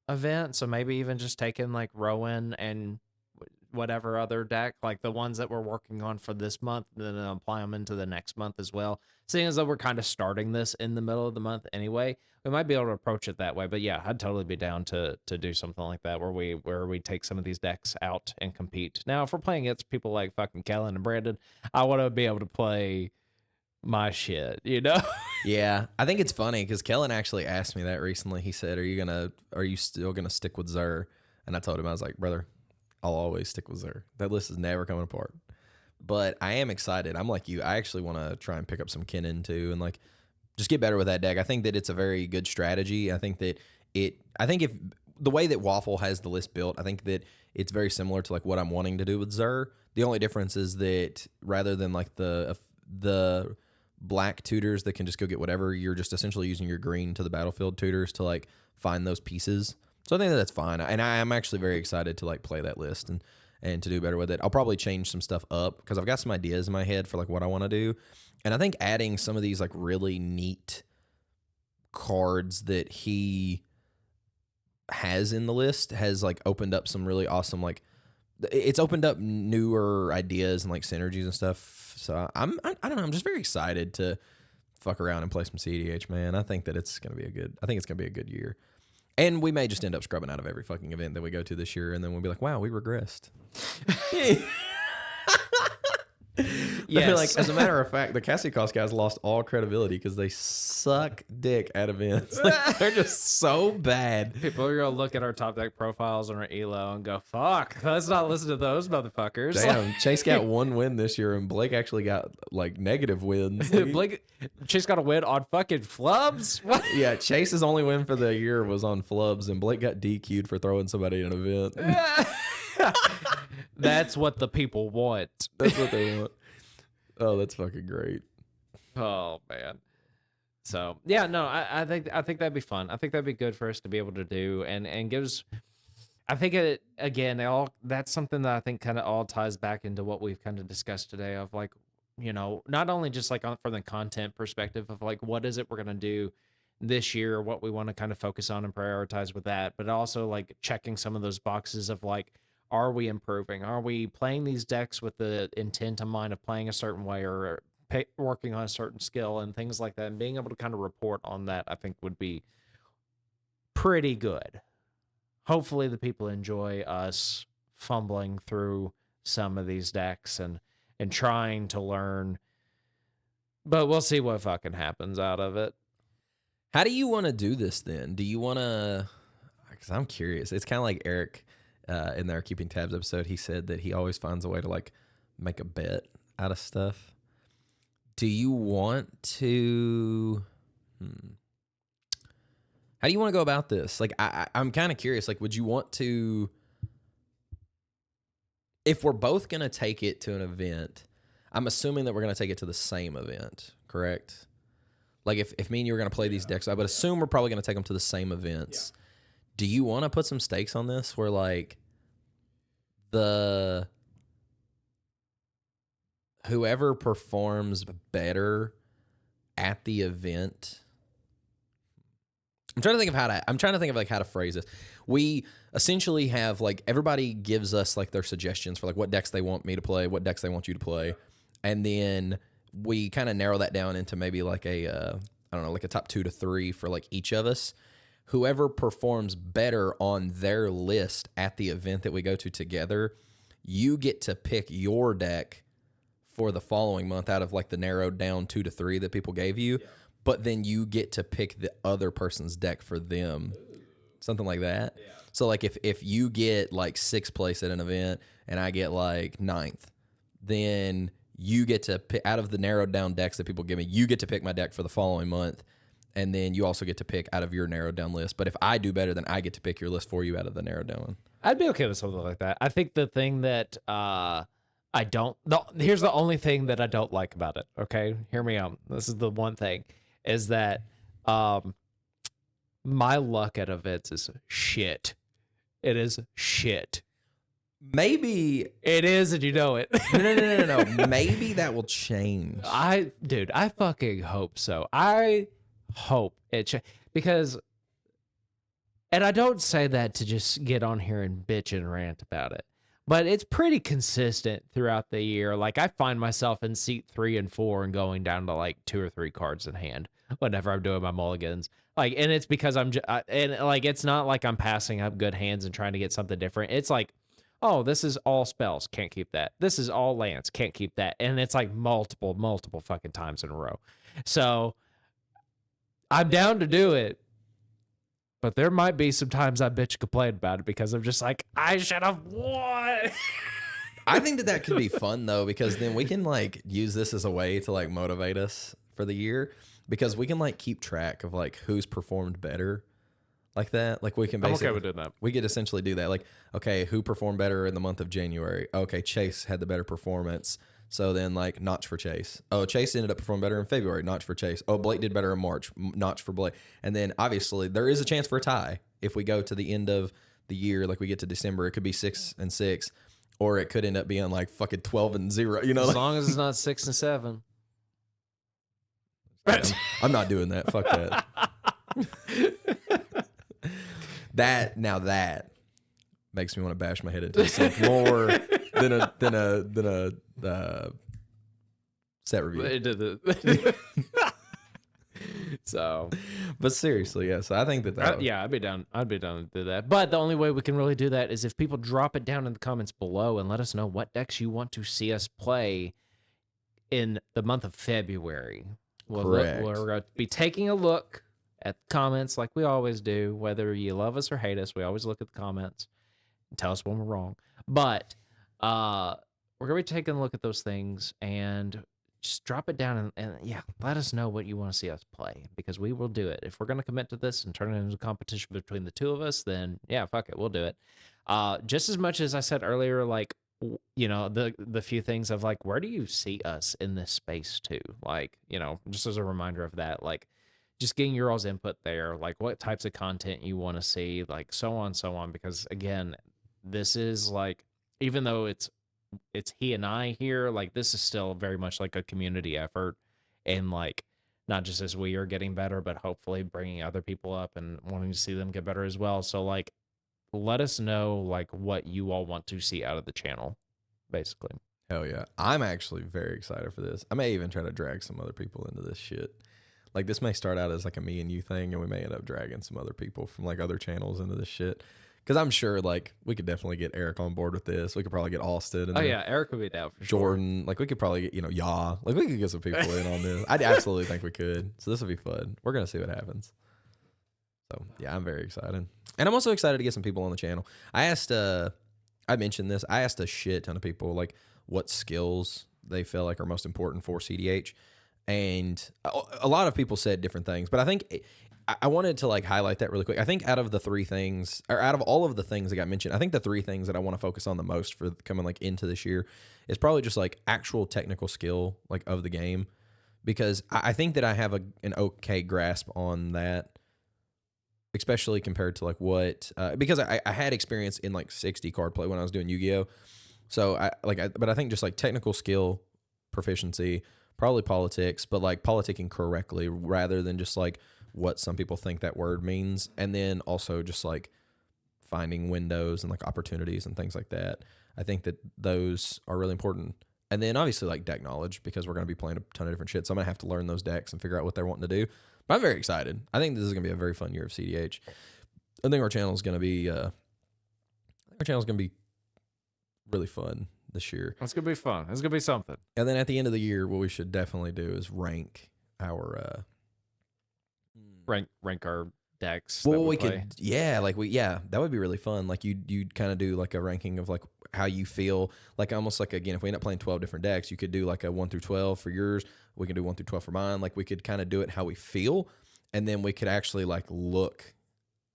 B: event. So maybe even just taking like Rowan and whatever other deck, like the ones that we're working on for this month, and then apply them into the next month as well. Seeing as though we're kind of starting this in the middle of the month anyway, we might be able to approach it that way. But yeah, I'd totally be down to do something like that where we take some of these decks out and compete. Now, if we're playing against people like fucking Kellen and Brandon, I want to be able to play my shit,
A: Yeah, I think it's funny because Kellen actually asked me that recently. He said, are you still gonna stick with Xur? And I told him, I was like, brother, I'll always stick with Xur. That list is never coming apart. But I am excited. I'm like you. I actually want to try and pick up some Kennen too and like just get better with that deck. I think that it's a very good strategy. I think if the way that Waffle has the list built, I think that it's very similar to like what I'm wanting to do with Xur. The only difference is that rather than like the black tutors that can just go get whatever, you're just essentially using your green to the battlefield tutors to like find those pieces. So I think that's fine. And I am actually very excited to like play that list and to do better with it. I'll probably change some stuff up because I've got some ideas in my head for like what I want to do. And I think adding some of these like really neat cards that he has in the list has like opened up some really awesome, like it's opened up newer ideas and like synergies and stuff. So I don't know. I'm just very excited to fuck around and play some cEDH, man. I think it's going to be a good year. And we may just end up scrubbing out of every fucking event that we go to this year, and then we'll be like, wow, we regressed.
B: Yes.
A: I feel like, as a matter of fact, the Casting Cost guys lost all credibility because they suck dick at events. Like, they're just so bad.
B: People are going to look at our top deck profiles on our ELO and go, fuck, let's not listen to those motherfuckers.
A: Damn, Chase got one win this year, and Blake actually got, like, negative wins.
B: Chase got a win on fucking Flubs? What?
A: Yeah, Chase's only win for the year was on Flubs, and Blake got DQ'd for throwing somebody in an event.
B: That's what the people want.
A: That's what they want. Oh, that's fucking great.
B: Oh, man. So, yeah, no, I think that'd be fun. I think that'd be good for us to be able to do and gives I think it again, that's something that I think kind of all ties back into what we've kind of discussed today of like, not only just like from the content perspective of like what is it we're gonna do this year, what we want to kind of focus on and prioritize with that, but also like checking some of those boxes of like, are we improving? Are we playing these decks with the intent in mind of playing a certain way or working on a certain skill and things like that, and being able to kind of report on that, I think would be pretty good. Hopefully the people enjoy us fumbling through some of these decks and trying to learn, but we'll see what fucking happens out of it.
A: How do you want to do this then? Do you want to, because I'm curious, it's kind of like Eric in their Keeping Tabs episode, he said that he always finds a way to like make a bet out of stuff. Do you want to, how do you want to go about this? Like, I'm kind of curious. Like, would you want to, if we're both going to take it to an event, I'm assuming that we're going to take it to the same event, correct? Like, if me and you were going to play these decks, I would assume we're probably going to take them to the same events. Yeah. Do you want to put some stakes on this where, like, whoever performs better at the event, I'm trying to think of how to phrase this. We essentially have like everybody gives us like their suggestions for like what decks they want me to play, what decks they want you to play, and then we kind of narrow that down into maybe like a I don't know, like a top 2 to 3 for like each of us. Whoever performs better on their list at the event that we go to together, you get to pick your deck for the following month out of like the narrowed down 2 to 3 that people gave you. Yeah. But then you get to pick the other person's deck for them. Something like that. Yeah. So like if you get like 6th place at an event and I get like 9th, then you get to pick out of the narrowed down decks that people give me, you get to pick my deck for the following month. And then you also get to pick out of your narrowed down list. But if I do better, then I get to pick your list for you out of the narrowed down one.
B: I'd be okay with something like that. I think the thing that here's the only thing that I don't like about it. Okay, hear me out. This is the one thing, is that my luck at events is shit. It is shit.
A: Maybe
B: it is, and you know it.
A: No. Maybe that will change.
B: I fucking hope so. I hope it because, and I don't say that to just get on here and bitch and rant about it, but it's pretty consistent throughout the year. Like I find myself in seat 3 and 4 and going down to like 2 or 3 cards in hand whenever I'm doing my mulligans. Like, and it's because it's not like I'm passing up good hands and trying to get something different. It's like, oh, this is all spells, can't keep that. This is all lands, can't keep that. And it's like multiple fucking times in a row. So I'm down to do it. But there might be some times I bitch and complain about it because I'm just like, I should have won.
A: I think that could be fun though, because then we can like use this as a way to like motivate us for the year, because we can like keep track of like who's performed better like that. Like we can basically,
B: I'm okay with doing that.
A: We could essentially do that. Like, okay, who performed better in the month of January? Okay, Chase had the better performance. So then, like, notch for Chase. Oh, Chase ended up performing better in February. Notch for Chase. Oh, Blake did better in March. Notch for Blake. And then, obviously, there is a chance for a tie if we go to the end of the year. Like, we get to December, it could be 6 and 6, or it could end up being like fucking 12 and 0. You know,
B: as long as it's not 6 and 7.
A: I'm not doing that. Fuck that. That makes me want to bash my head into the sink more than a set review.
B: So,
A: but seriously, yeah. So I think that
B: yeah, I'd be down to do that. But the only way we can really do that is if people drop it down in the comments below and let us know what decks you want to see us play in the month of February.
A: Correct.
B: We're going to be taking a look at the comments like we always do. Whether you love us or hate us, we always look at the comments and tell us when we're wrong. But we're going to be taking a look at those things and just drop it down and yeah, let us know what you want to see us play, because we will do it. If we're going to commit to this and turn it into a competition between the two of us, then yeah, fuck it, we'll do it. Just as much as I said earlier, like, you know, the few things of like, where do you see us in this space too? Like, you know, just as a reminder of that, like, just getting your all's input there, like what types of content you want to see, like so on, because again, this is like, even though it's he and I here, like this is still very much like a community effort, and like not just as we are getting better, but hopefully bringing other people up and wanting to see them get better as well. So like, let us know like what you all want to see out of the channel, basically.
A: Hell yeah. I'm actually very excited for this. I may even try to drag some other people into this shit. Like this may start out as like a me and you thing, and we may end up dragging some other people from like other channels into this shit. Because I'm sure like we could definitely get Eric on board with this. We could probably get Austin. And
B: Oh yeah, Eric would be down for
A: Jordan.
B: sure.
A: Like we could probably get, like we could get some people in on this. I absolutely think we could. So this will be fun. We're going to see what happens. So yeah, I'm very excited. And I'm also excited to get some people on the channel. I mentioned this. I asked a shit ton of people like what skills they feel like are most important for cEDH. And a lot of people said different things, but I think I wanted to like highlight that really quick. I think out of all of the things that got mentioned, I think the three things that I want to focus on the most for coming like into this year is probably just like actual technical skill like of the game, because I think that I have an okay grasp on that, especially compared to like what because I had experience in like 60 card play when I was doing Yu-Gi-Oh. So but I think just like technical skill, proficiency, probably politics, but like politicking correctly rather than just like what some people think that word means. And then also just like finding windows and like opportunities and things like that. I think that those are really important. And then obviously like deck knowledge, because we're going to be playing a ton of different shit. So I'm going to have to learn those decks and figure out what they're wanting to do. But I'm very excited. I think this is going to be a very fun year of cEDH. I think our channel is going to be really fun this year.
B: It's gonna be fun. It's gonna be something.
A: And then at the end of the year, what we should definitely do is rank our
B: rank our decks.
A: Well,
B: that
A: we
B: play.
A: could, that would be really fun. Like you'd kind of do like a ranking of like how you feel, like almost like, again, if we end up playing 12 different decks, you could do like a 1 through 12 for yours. We can do 1 through 12 for mine. Like we could kind of do it how we feel, and then we could actually like look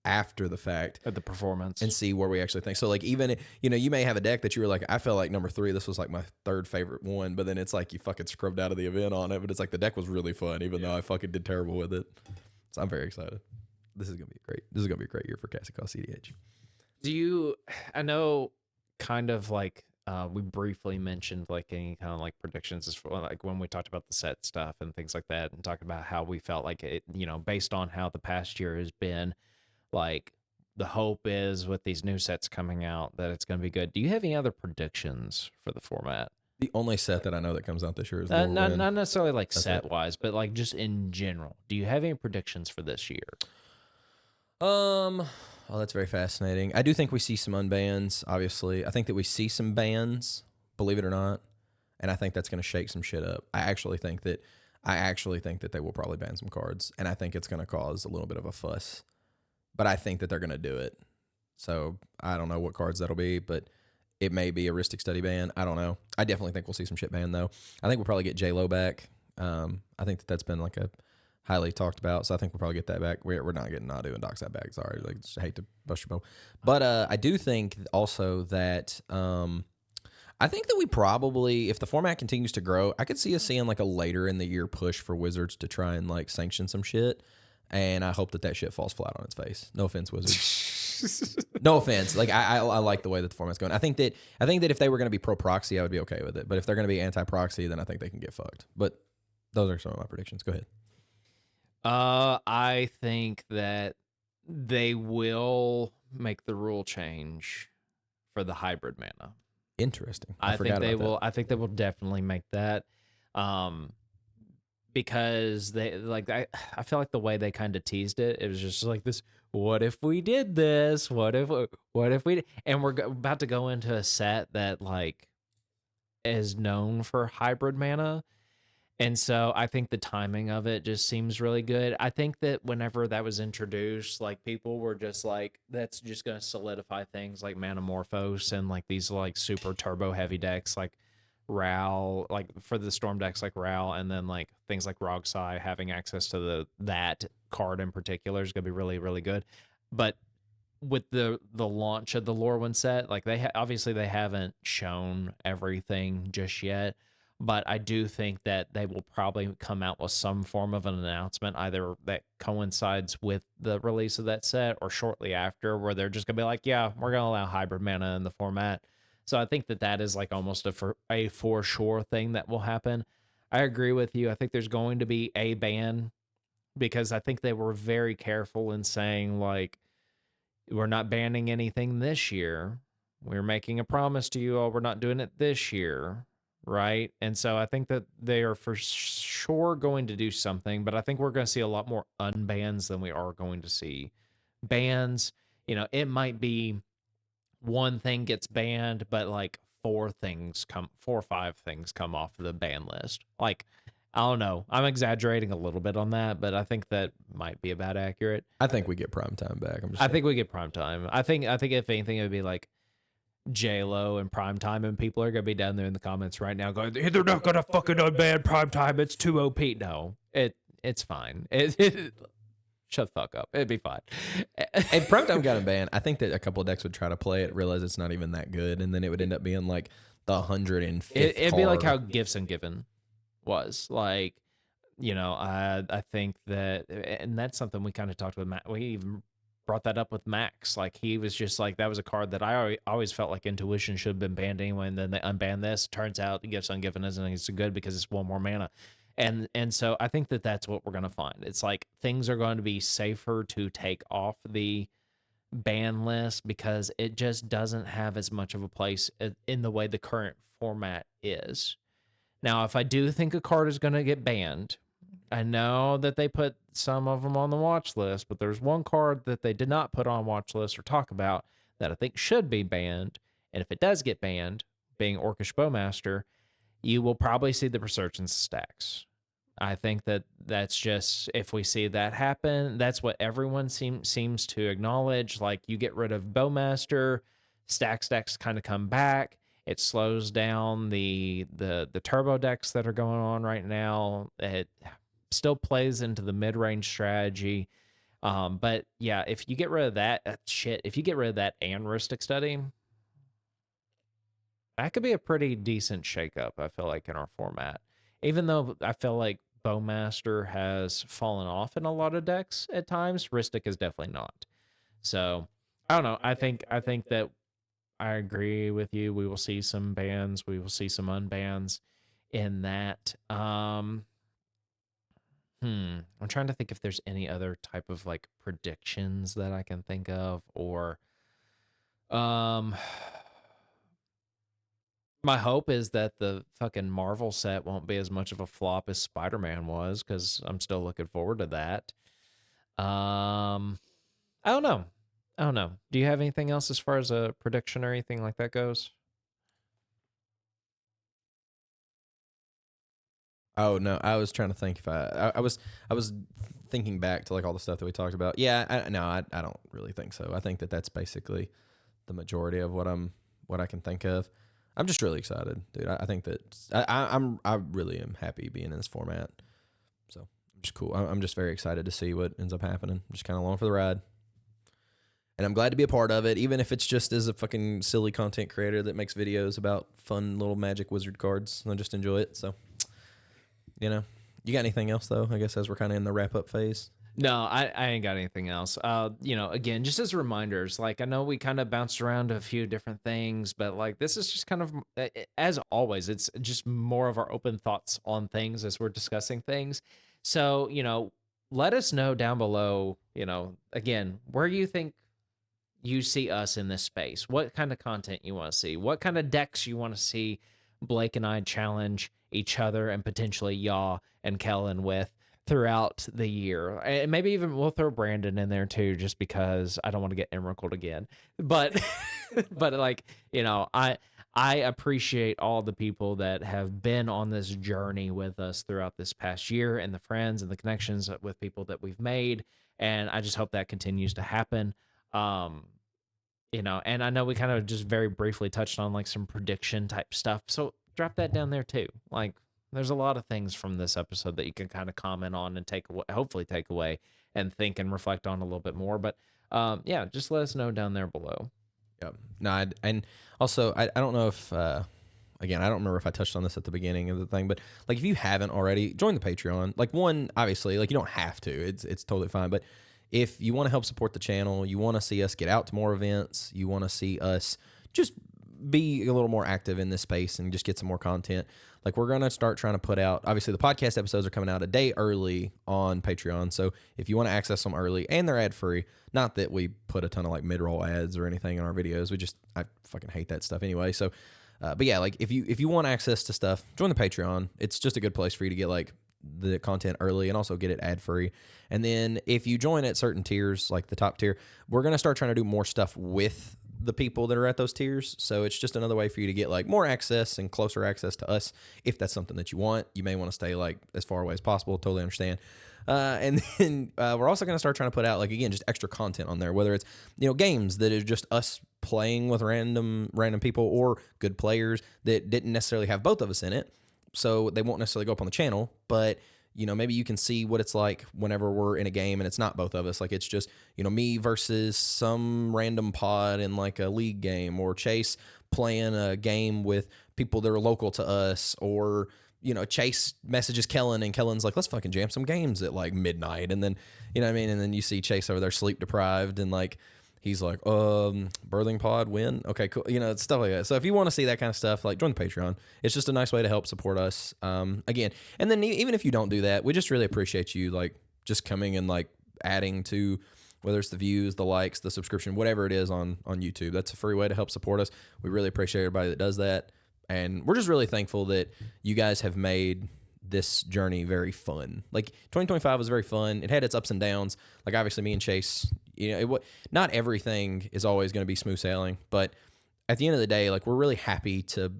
A: after the fact
B: at the performance
A: and see where we actually think. So like, even, you may have a deck that you were like, I felt like number 3, this was like my third favorite one, but then it's like you fucking scrubbed out of the event on it, but it's like the deck was really fun, even though I fucking did terrible with it. So I'm very excited. This is gonna be great. This is gonna be a great year for Casting Cost cEDH.
B: I know kind of like we briefly mentioned like any kind of like predictions as for like when we talked about the set stuff and things like that, and talked about how we felt like it, based on how the past year has been, like the hope is with these new sets coming out that it's going to be good. Do you have any other predictions for the format?
A: The only set that I know that comes out this year is
B: not necessarily like set wise, but like just in general. Do you have any predictions for this year?
A: Oh, that's very fascinating. I do think we see some unbans, obviously. I think that we see some bans, believe it or not, and I think that's going to shake some shit up. I actually think that they will probably ban some cards, and I think it's going to cause a little bit of a fuss. But I think that they're going to do it. So I don't know what cards that'll be, but it may be a Ristic Study ban. I don't know. I definitely think we'll see some shit ban, though. I think we'll probably get J-Lo back. I think that's been like a highly talked about, so I think we'll probably get that back. We're not getting Nadu and Dockside back. Sorry, like, just hate to bust your bubble. But I do think also that I think that we probably, if the format continues to grow, I could see us seeing like a later in the year push for Wizards to try and like sanction some shit. And I hope that shit falls flat on its face. No offense, Wizards. No offense. Like I like the way that the format's going. I think that if they were going to be pro proxy, I would be okay with it. But if they're going to be anti proxy, then I think they can get fucked. But those are some of my predictions. Go ahead.
B: I think that they will make the rule change for the hybrid mana.
A: Interesting.
B: I think they will. I think they will definitely make that. Because they like I feel like the way they kind of teased it, it was just like this. What if we did this? What if we did? And we're about to go into a set that like is known for hybrid mana, and so I think the timing of it just seems really good. I think that whenever that was introduced, like people were just like, that's just gonna solidify things like Manamorphose and like these like super turbo heavy decks like Ral, like for the storm decks like Ral, and then like things like Rogsai having access to that card in particular is gonna be really, really good. But with the launch of the Lorwyn set, like obviously they haven't shown everything just yet, but I do think that they will probably come out with some form of an announcement, either that coincides with the release of that set or shortly after, where they're just gonna be like, yeah, we're gonna allow hybrid mana in the format. So I think that that is like almost a for sure thing that will happen. I agree with you. I think there's going to be a ban, because I think they were very careful in saying, like, we're not banning anything this year. We're making a promise to you all, we're not doing it this year, right? And so I think that they are for sure going to do something, but I think we're going to see a lot more unbans than we are going to see bans. It might be one thing gets banned, but like four or five things come off the ban list. Like, I don't know. I'm exaggerating a little bit on that, but I think that might be about accurate.
A: I think we get prime time back.
B: I think we get prime time. I think if anything, it would be like J Lo and prime time, and people are gonna be down there in the comments right now going, "They're not gonna fucking unban prime time. It's too OP." No, it's fine. Shut the fuck up. It'd be fine.
A: If Primetime got a ban, I think that a couple of decks would try to play it, realize it's not even that good, and then it would end up being like the 105th.
B: It'd be like how Gifts and Given was. Like, I think that, and that's something we kind of talked with Matt. We even brought that up with Max. Like, he was just like, that was a card that I always felt like Intuition should have been banned anyway, and then they unbanned this. Turns out Gifts Ungiven isn't as good because it's one more mana. And so I think that that's what we're going to find. It's like things are going to be safer to take off the ban list because it just doesn't have as much of a place in the way the current format is. Now, if I do think a card is going to get banned, I know that they put some of them on the watch list, but there's one card that they did not put on watch list or talk about that I think should be banned. And if it does get banned, being Orcish Bowmaster, you will probably see the Resurgence stacks. I think that that's just, if we see that happen, that's what everyone seems to acknowledge. Like, you get rid of Bowmaster, stacks kind of come back. It slows down the turbo decks that are going on right now. It still plays into the mid-range strategy. But yeah, if you get rid of that, if you get rid of that and Rhystic Study, that could be a pretty decent shakeup, I feel like, in our format. Even though I feel like Bowmaster has fallen off in a lot of decks at times, Rhystic is definitely not. So I don't know. I think that I agree with you. We will see some bans. We will see some unbans in that. I'm trying to think if there's any other type of like predictions that I can think of, or my hope is that the fucking Marvel set won't be as much of a flop as Spider-Man was, because I'm still looking forward to that. I don't know. Do you have anything else as far as a prediction or anything like that goes?
A: Oh no, I was trying to think if I was thinking back to like all the stuff that we talked about. Yeah, I don't really think so. I think that that's basically the majority of what I can think of. I'm just really excited, dude. I think that I really am happy being in this format. So just cool. I'm just very excited to see what ends up happening. Just kind of along for the ride. And I'm glad to be a part of it, even if it's just as a fucking silly content creator that makes videos about fun little Magic Wizard cards. I just enjoy it. So, you got anything else though? I guess as we're kind of in the wrap up phase.
B: No, I ain't got anything else. Again, just as reminders, like, I know we kind of bounced around a few different things, but like, this is just kind of, as always, it's just more of our open thoughts on things as we're discussing things. So, let us know down below, again, where you think you see us in this space, what kind of content you want to see, what kind of decks you want to see Blake and I challenge each other and potentially Yaw and Kellen with throughout the year. And maybe even we'll throw Brandon in there too, just because I don't want to get Emerald again. But but like, I appreciate all the people that have been on this journey with us throughout this past year, and the friends and the connections with people that we've made. And I just hope that continues to happen. And I know we kind of just very briefly touched on like some prediction type stuff. So drop that down there too. Like, there's a lot of things from this episode that you can kind of comment on and hopefully take away and think and reflect on a little bit more. But yeah, just let us know down there below.
A: Yep. No, and also I don't know if again, I don't remember if I touched on this at the beginning of the thing, but like if you haven't already, join the Patreon. Like one, obviously, like you don't have to. It's totally fine. But if you want to help support the channel, you want to see us get out to more events, you want to see us just be a little more active in this space and just get some more content. Like we're going to start trying to put out, obviously the podcast episodes are coming out a day early on Patreon. So if you want to access them early and they're ad free, not that we put a ton of like mid-roll ads or anything in our videos. I fucking hate that stuff anyway. So, but yeah, like if you want access to stuff, join the Patreon. It's just a good place for you to get like the content early and also get it ad free. And then if you join at certain tiers, like the top tier, we're going to start trying to do more stuff with the people that are at those tiers. So it's just another way for you to get like more access and closer access to us. If that's something that you want, you may want to stay like as far away as possible. Totally understand. And then we're also going to start trying to put out like, again, just extra content on there, whether it's, games that is just us playing with random people or good players that didn't necessarily have both of us in it. So they won't necessarily go up on the channel, but maybe you can see what it's like whenever we're in a game and it's not both of us. Like it's just, me versus some random pod in like a league game, or Chase playing a game with people that are local to us, or, Chase messages Kellen and Kellen's like, let's fucking jam some games at like midnight. And then, you know what I mean? And then you see Chase over there sleep deprived and like, he's like, birthing pod win. Okay, cool. It's stuff like that. So if you want to see that kind of stuff, like join the Patreon. It's just a nice way to help support us. Again, and then even if you don't do that, we just really appreciate you like just coming and like adding to whether it's the views, the likes, the subscription, whatever it is on YouTube. That's a free way to help support us. We really appreciate everybody that does that. And we're just really thankful that you guys have made this journey very fun. Like 2025 was very fun. It had its ups and downs. Like obviously me and Chase, not everything is always going to be smooth sailing, but at the end of the day, like we're really happy to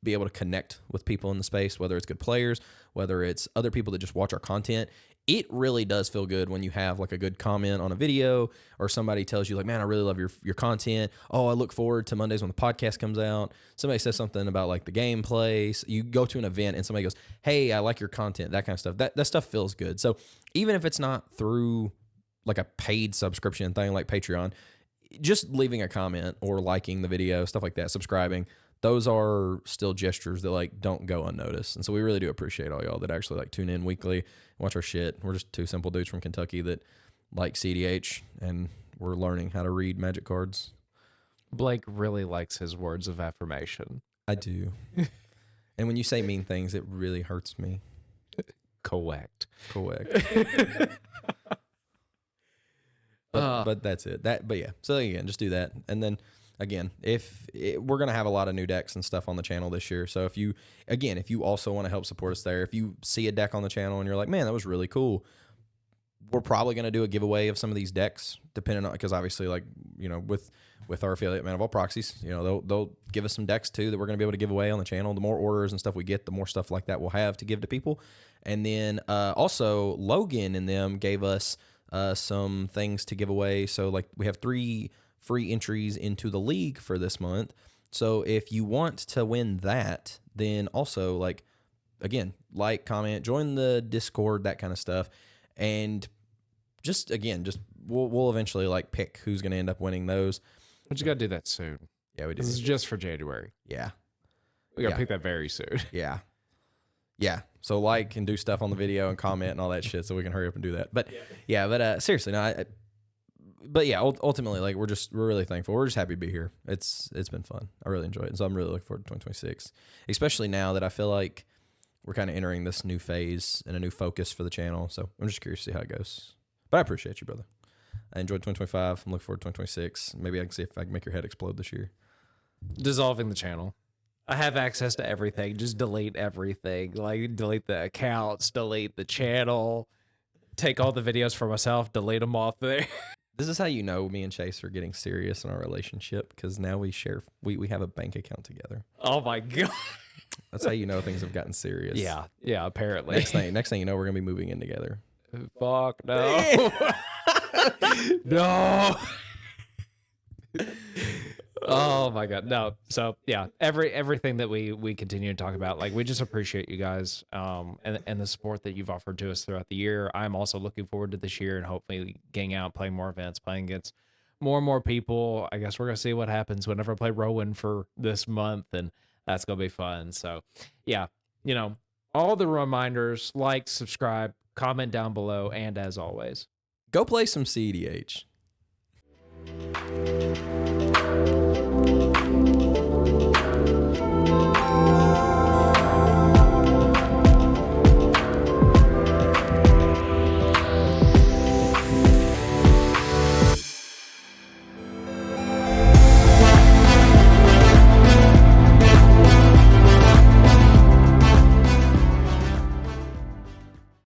A: be able to connect with people in the space, whether it's good players, whether it's other people that just watch our content. It really does feel good when you have like a good comment on a video, or somebody tells you like, man, I really love your content. Oh, I look forward to Mondays when the podcast comes out. Somebody says something about like the gameplay. So you go to an event and somebody goes, hey, I like your content, that kind of stuff. That stuff feels good. So even if it's not through like a paid subscription thing like Patreon, just leaving a comment or liking the video, stuff like that, subscribing, those are still gestures that like don't go unnoticed. And so we really do appreciate all y'all that actually like tune in weekly and watch our shit. We're just two simple dudes from Kentucky that like cEDH, and we're learning how to read Magic cards.
B: Blake really likes his words of affirmation.
A: I do. And when you say mean things, it really hurts me.
B: Correct.
A: But that's it. But yeah. So again, just do that. And then again, we're going to have a lot of new decks and stuff on the channel this year. So if you also want to help support us there, if you see a deck on the channel and you're like, man, that was really cool, we're probably going to do a giveaway of some of these decks, depending on, because obviously like, with our affiliate Man of All Proxies, they'll give us some decks too that we're going to be able to give away on the channel. The more orders and stuff we get, the more stuff like that we'll have to give to people. And then also Logan and them gave us some things to give away. So like we have 3 free entries into the league for this month. So if you want to win that, then also like, again, like, comment, join the Discord, that kind of stuff. And just we'll eventually like pick who's going to end up winning those.
B: But you got to do that soon.
A: Yeah, we do.
B: This is just for January.
A: Yeah.
B: We got to pick that very soon.
A: Yeah. Yeah. So like and do stuff on the video and comment and all that shit so we can hurry up and do that. But seriously, no, but yeah, ultimately, like we're really thankful. We're just happy to be here. It's been fun. I really enjoy it. And so I'm really looking forward to 2026, especially now that I feel like we're kind of entering this new phase and a new focus for the channel. So I'm just curious to see how it goes. But I appreciate you, brother. I enjoyed 2025. I'm looking forward to 2026. Maybe I can see if I can make your head explode this year.
B: Dissolving the channel. I have access to everything. Just delete everything. Like delete the accounts, delete the channel, take all the videos for myself, delete them off there.
A: This is how you know me and Chase are getting serious in our relationship, because now we have a bank account together.
B: Oh my God.
A: That's how you know things have gotten serious.
B: Yeah, apparently.
A: Next thing you know, we're gonna be moving in together.
B: Fuck no. No. Oh my God. No. So yeah, everything that we continue to talk about, like we just appreciate you guys and the support that you've offered to us throughout the year. I'm also looking forward to this year and hopefully getting out, playing more events, playing against more and more people. I guess we're gonna see what happens whenever I play Rowan for this month, and That's gonna be fun. So yeah, all the reminders, like, subscribe, comment down below, and as always,
A: Go play some cEDH.